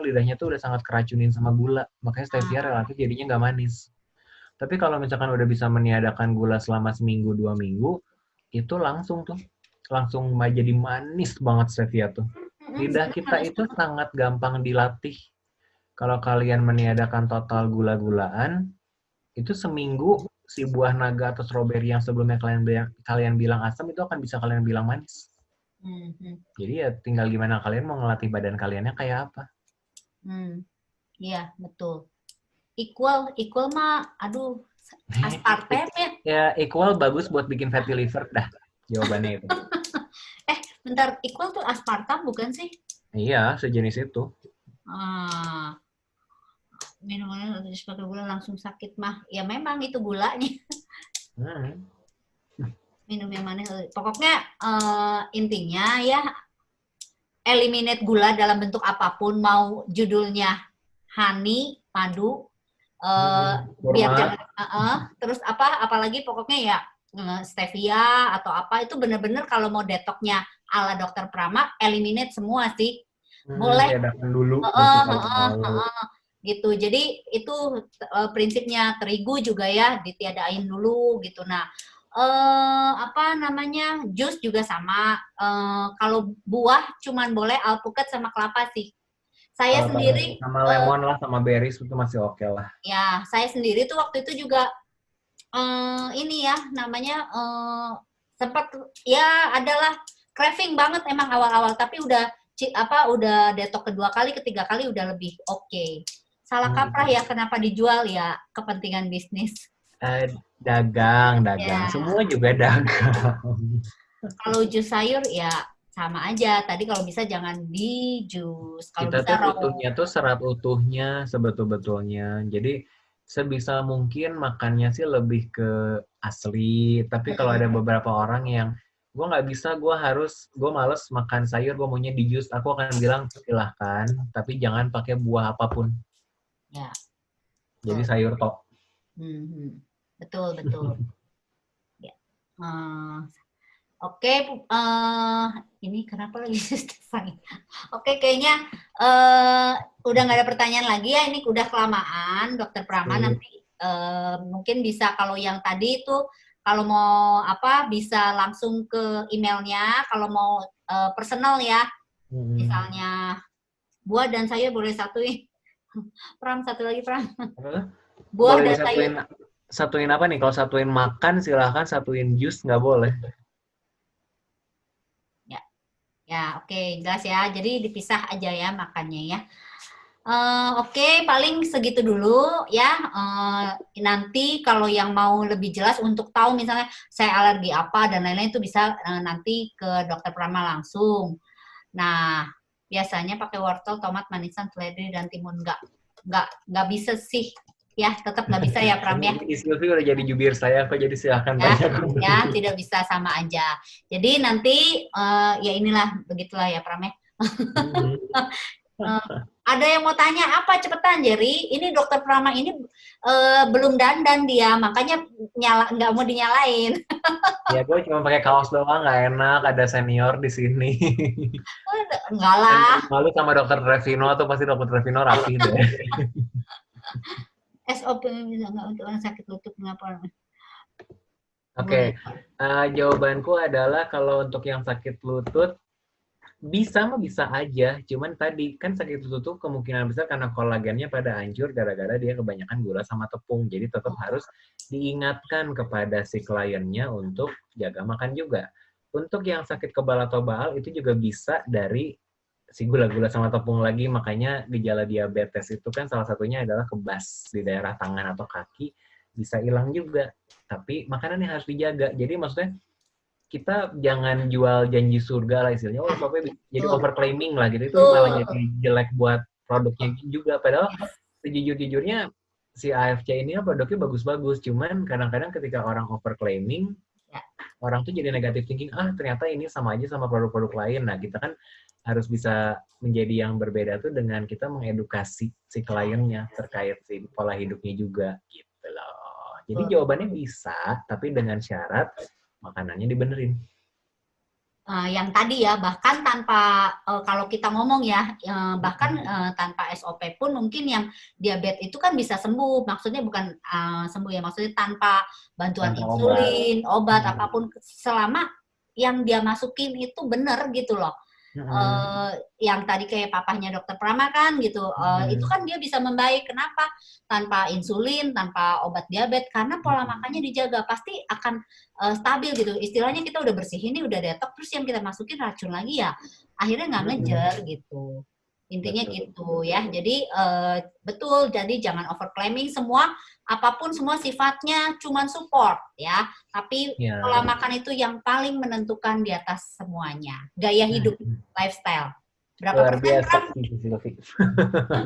lidahnya tuh udah sangat keracunin sama gula, makanya stevia relatif jadinya nggak manis. Tapi kalau misalkan udah bisa meniadakan gula selama seminggu 2 minggu, itu langsung jadi manis banget stevia tuh. Lidah kita itu sangat gampang dilatih. Kalau kalian meniadakan total gula-gulaan, itu seminggu si buah naga atau stroberi yang sebelumnya kalian bilang asam itu akan bisa kalian bilang manis. Jadi ya tinggal gimana kalian mau ngelatih badan kaliannya kayak apa. Iya, betul. Equal mah, aduh, aspartem ya. Ya, equal bagus buat bikin fatty liver dah. Jawabannya itu. Bentar, equal tuh aspartam bukan sih? Iya, sejenis itu. Minumannya terus pakai gula langsung sakit mah. Ya memang itu gulanya. Minum yang manis. Pokoknya intinya ya eliminate gula dalam bentuk apapun, mau judulnya honey, madu, biar jangan terus apalagi pokoknya ya stevia atau apa itu bener-bener kalau mau detoxnya ala Dokter Prama eliminate semua sih. Boleh dulu gitu. Jadi itu prinsipnya terigu juga ya ditiadain dulu gitu. Nah, jus juga sama. Kalau buah cuman boleh alpukat sama kelapa sih. Saya sendiri sama lemon lah sama berries itu masih oke lah. Ya, saya sendiri tuh waktu itu juga sempat ya adalah craving banget emang awal-awal, tapi udah detox kedua kali, ketiga kali udah lebih oke. Salah kaprah ya kenapa dijual ya kepentingan bisnis. Dagang. Ya. Semua juga dagang. Kalau jus sayur ya sama aja. Tadi kalau bisa jangan di jus. Kalau kita bisa tuh butuhnya tuh serat utuhnya sebetul-betulnya. Jadi sebisa mungkin makannya sih lebih ke asli. Tapi kalau ada beberapa orang yang gue nggak bisa, gue males makan sayur, gue maunya di jus. Aku akan bilang silahkan, tapi jangan pakai buah apapun. Ya. Jadi sayur tok. Betul. Ya. Oke, ini kenapa lagi Stefani? Oke, kayaknya udah nggak ada pertanyaan lagi ya. Ini udah kelamaan, Dokter Prama. Nanti mungkin bisa kalau yang tadi itu kalau mau bisa langsung ke emailnya. Kalau mau personal ya, misalnya buah dan sayur boleh satuin. Pram, satu lagi Pram. Buah boleh dan sayur. Satuin apa nih? Kalau satuin makan silahkan, satuin jus nggak boleh. Ya, oke, jelas ya. Jadi dipisah aja ya makannya ya. Oke, paling segitu dulu ya. Nanti kalau yang mau lebih jelas untuk tahu misalnya saya alergi apa dan lain-lain itu bisa nanti ke Dokter Prama langsung. Nah, biasanya pakai wortel, tomat, manisan, seledri dan timun nggak bisa sih. Ya, tetap nggak bisa ya Pram ya. Sylvie udah jadi jubir saya, kok jadi silahkan tanya. Ya, tidak bisa sama aja. Jadi nanti ya inilah begitulah ya Pram ya. Ada yang mau tanya apa cepetan Jerry? Ini Dokter Prama ini belum dandan dia, makanya nggak mau dinyalain. Ya gue cuma pakai kaos doang, nggak enak. Ada senior di sini. Enggak lah. Malu sama Dokter Trevino tuh, pasti Dokter Trevino rapi deh. SOP bisa nggak untuk orang sakit lutut mengapa? Oke. Jawabanku adalah kalau untuk yang sakit lutut bisa aja, cuman tadi kan sakit lutut tuh kemungkinan besar karena kolagennya pada hancur gara-gara dia kebanyakan gula sama tepung. Jadi tetap harus diingatkan kepada si kliennya untuk jaga makan juga. Untuk yang sakit kebal atau baal itu juga bisa dari si gula-gula sama tepung lagi, makanya gejala diabetes itu kan salah satunya adalah kebas di daerah tangan atau kaki, bisa hilang juga. Tapi makanan yang harus dijaga. Jadi maksudnya kita jangan jual janji surga lah istilahnya. Sampai jadi overclaiming lah gitu. Itu malah jadi jelek buat produknya juga. Padahal sejujur-jujurnya si AFC ini produknya bagus-bagus, cuman kadang-kadang ketika orang overclaiming, Ya. orang tuh jadi negatif thinking, ternyata ini sama aja sama produk-produk lain. Nah, kita kan harus bisa menjadi yang berbeda tuh dengan kita mengedukasi si kliennya terkait si pola hidupnya juga, gitu loh. Jadi jawabannya bisa, tapi dengan syarat makanannya dibenerin. Yang tadi ya, bahkan tanpa kalau kita ngomong ya, bahkan tanpa SOP pun mungkin yang diabetes itu kan bisa sembuh. Maksudnya bukan sembuh ya, maksudnya tanpa bantuan Tanpa insulin, obat apapun, selama yang dia masukin itu benar gitu loh. Yang tadi kayak papahnya dokter Prama kan gitu, itu kan dia bisa membaik. Kenapa? Tanpa insulin, tanpa obat diabetes, karena pola makannya dijaga, pasti akan stabil gitu. Istilahnya kita udah bersih ini, udah detox, terus yang kita masukin racun lagi ya, akhirnya nggak ngejar gitu. Intinya gitu ya. Jadi betul, jadi jangan overclaiming semua, apapun semua sifatnya cuman support ya. Tapi pola makan itu yang paling menentukan di atas semuanya. Gaya hidup, lifestyle. Berapa Luar persen, biasa. Pram?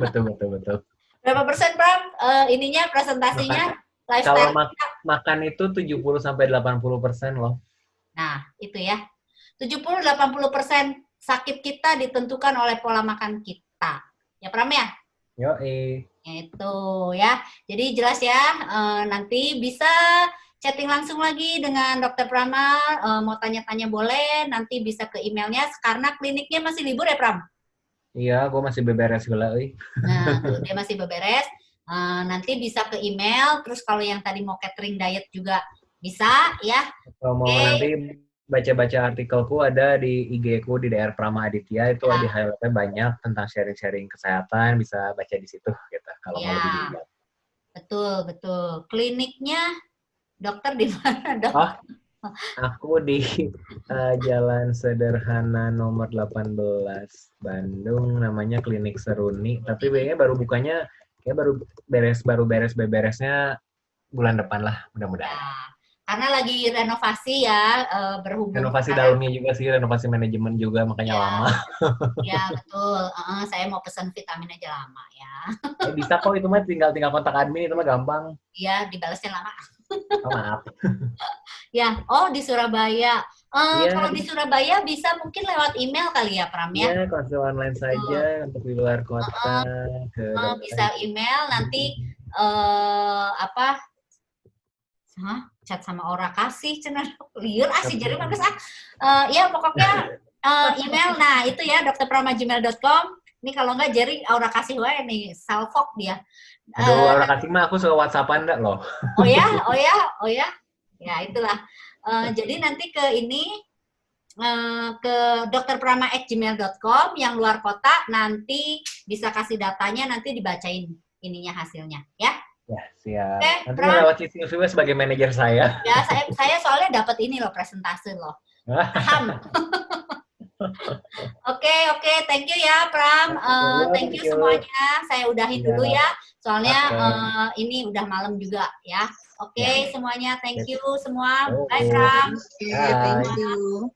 Betul. Berapa persen, Pram? Ininya presentasinya lifestyle. Kalau makan itu 70-80% loh. Nah, itu ya. 70-80% sakit kita ditentukan oleh pola makan kita. Ya, Pram ya? Yoi. Itu ya. Jadi jelas ya, nanti bisa chatting langsung lagi dengan Dokter Prama, mau tanya-tanya boleh, nanti bisa ke emailnya, karena kliniknya masih libur ya, Pram? Iya, gue masih beberes gula, Nah, tuh, dia masih beberes. Nanti bisa ke email, terus kalau yang tadi mau catering diet juga bisa ya. Kalau mau nanti baca-baca artikelku ada di IG-ku di DR Prama Aditya, itu di highlight-nya banyak tentang sharing-sharing kesehatan, bisa baca di situ gitu kalau mau lebih detail. Betul. Kliniknya dokter di mana, Dok? Aku di Jalan Sederhana nomor 18 Bandung, namanya Klinik Seruni. Tapi kayaknya baru bukanya, baru beresnya bulan depan lah, mudah-mudahan. Ya, karena lagi renovasi ya, berhubung. Renovasi dalamnya juga sih, renovasi manajemen juga, makanya lama. Ya, betul. Saya mau pesan vitamin aja lama ya. Bisa kok, itu mah tinggal kontak admin, itu mah gampang. Iya, dibalasnya lama. Maaf. Ya, di Surabaya. Kalau di Surabaya bisa mungkin lewat email kali ya, Pram ya? Iya, konsul online saja untuk di luar kota. Bisa email nanti chat sama orang kasih cenah liur asih jadi mah ya pokoknya email. Nah, itu ya drprama@gmail.com. Ini kalau enggak Jerry aura kasih wae nih, salfok dia. Aduh, aura kasih mah aku suka WhatsApp-an enggak loh. Oh ya. Ya, itulah. Jadi nanti ke ini ke drprama@gmail.com, yang luar kota nanti bisa kasih datanya, nanti dibacain ininya hasilnya ya. Ya, siap. Okay, nanti lewat CCTV sebagai manajer saya. Ya, saya soalnya dapat ini loh, presentase loh. Paham. Oke, thank you ya, Pram. Thank you semuanya. Saya udahin dulu ya, soalnya ini udah malam juga ya. Oke, semuanya thank you semua. Bye, Pram. Thank you.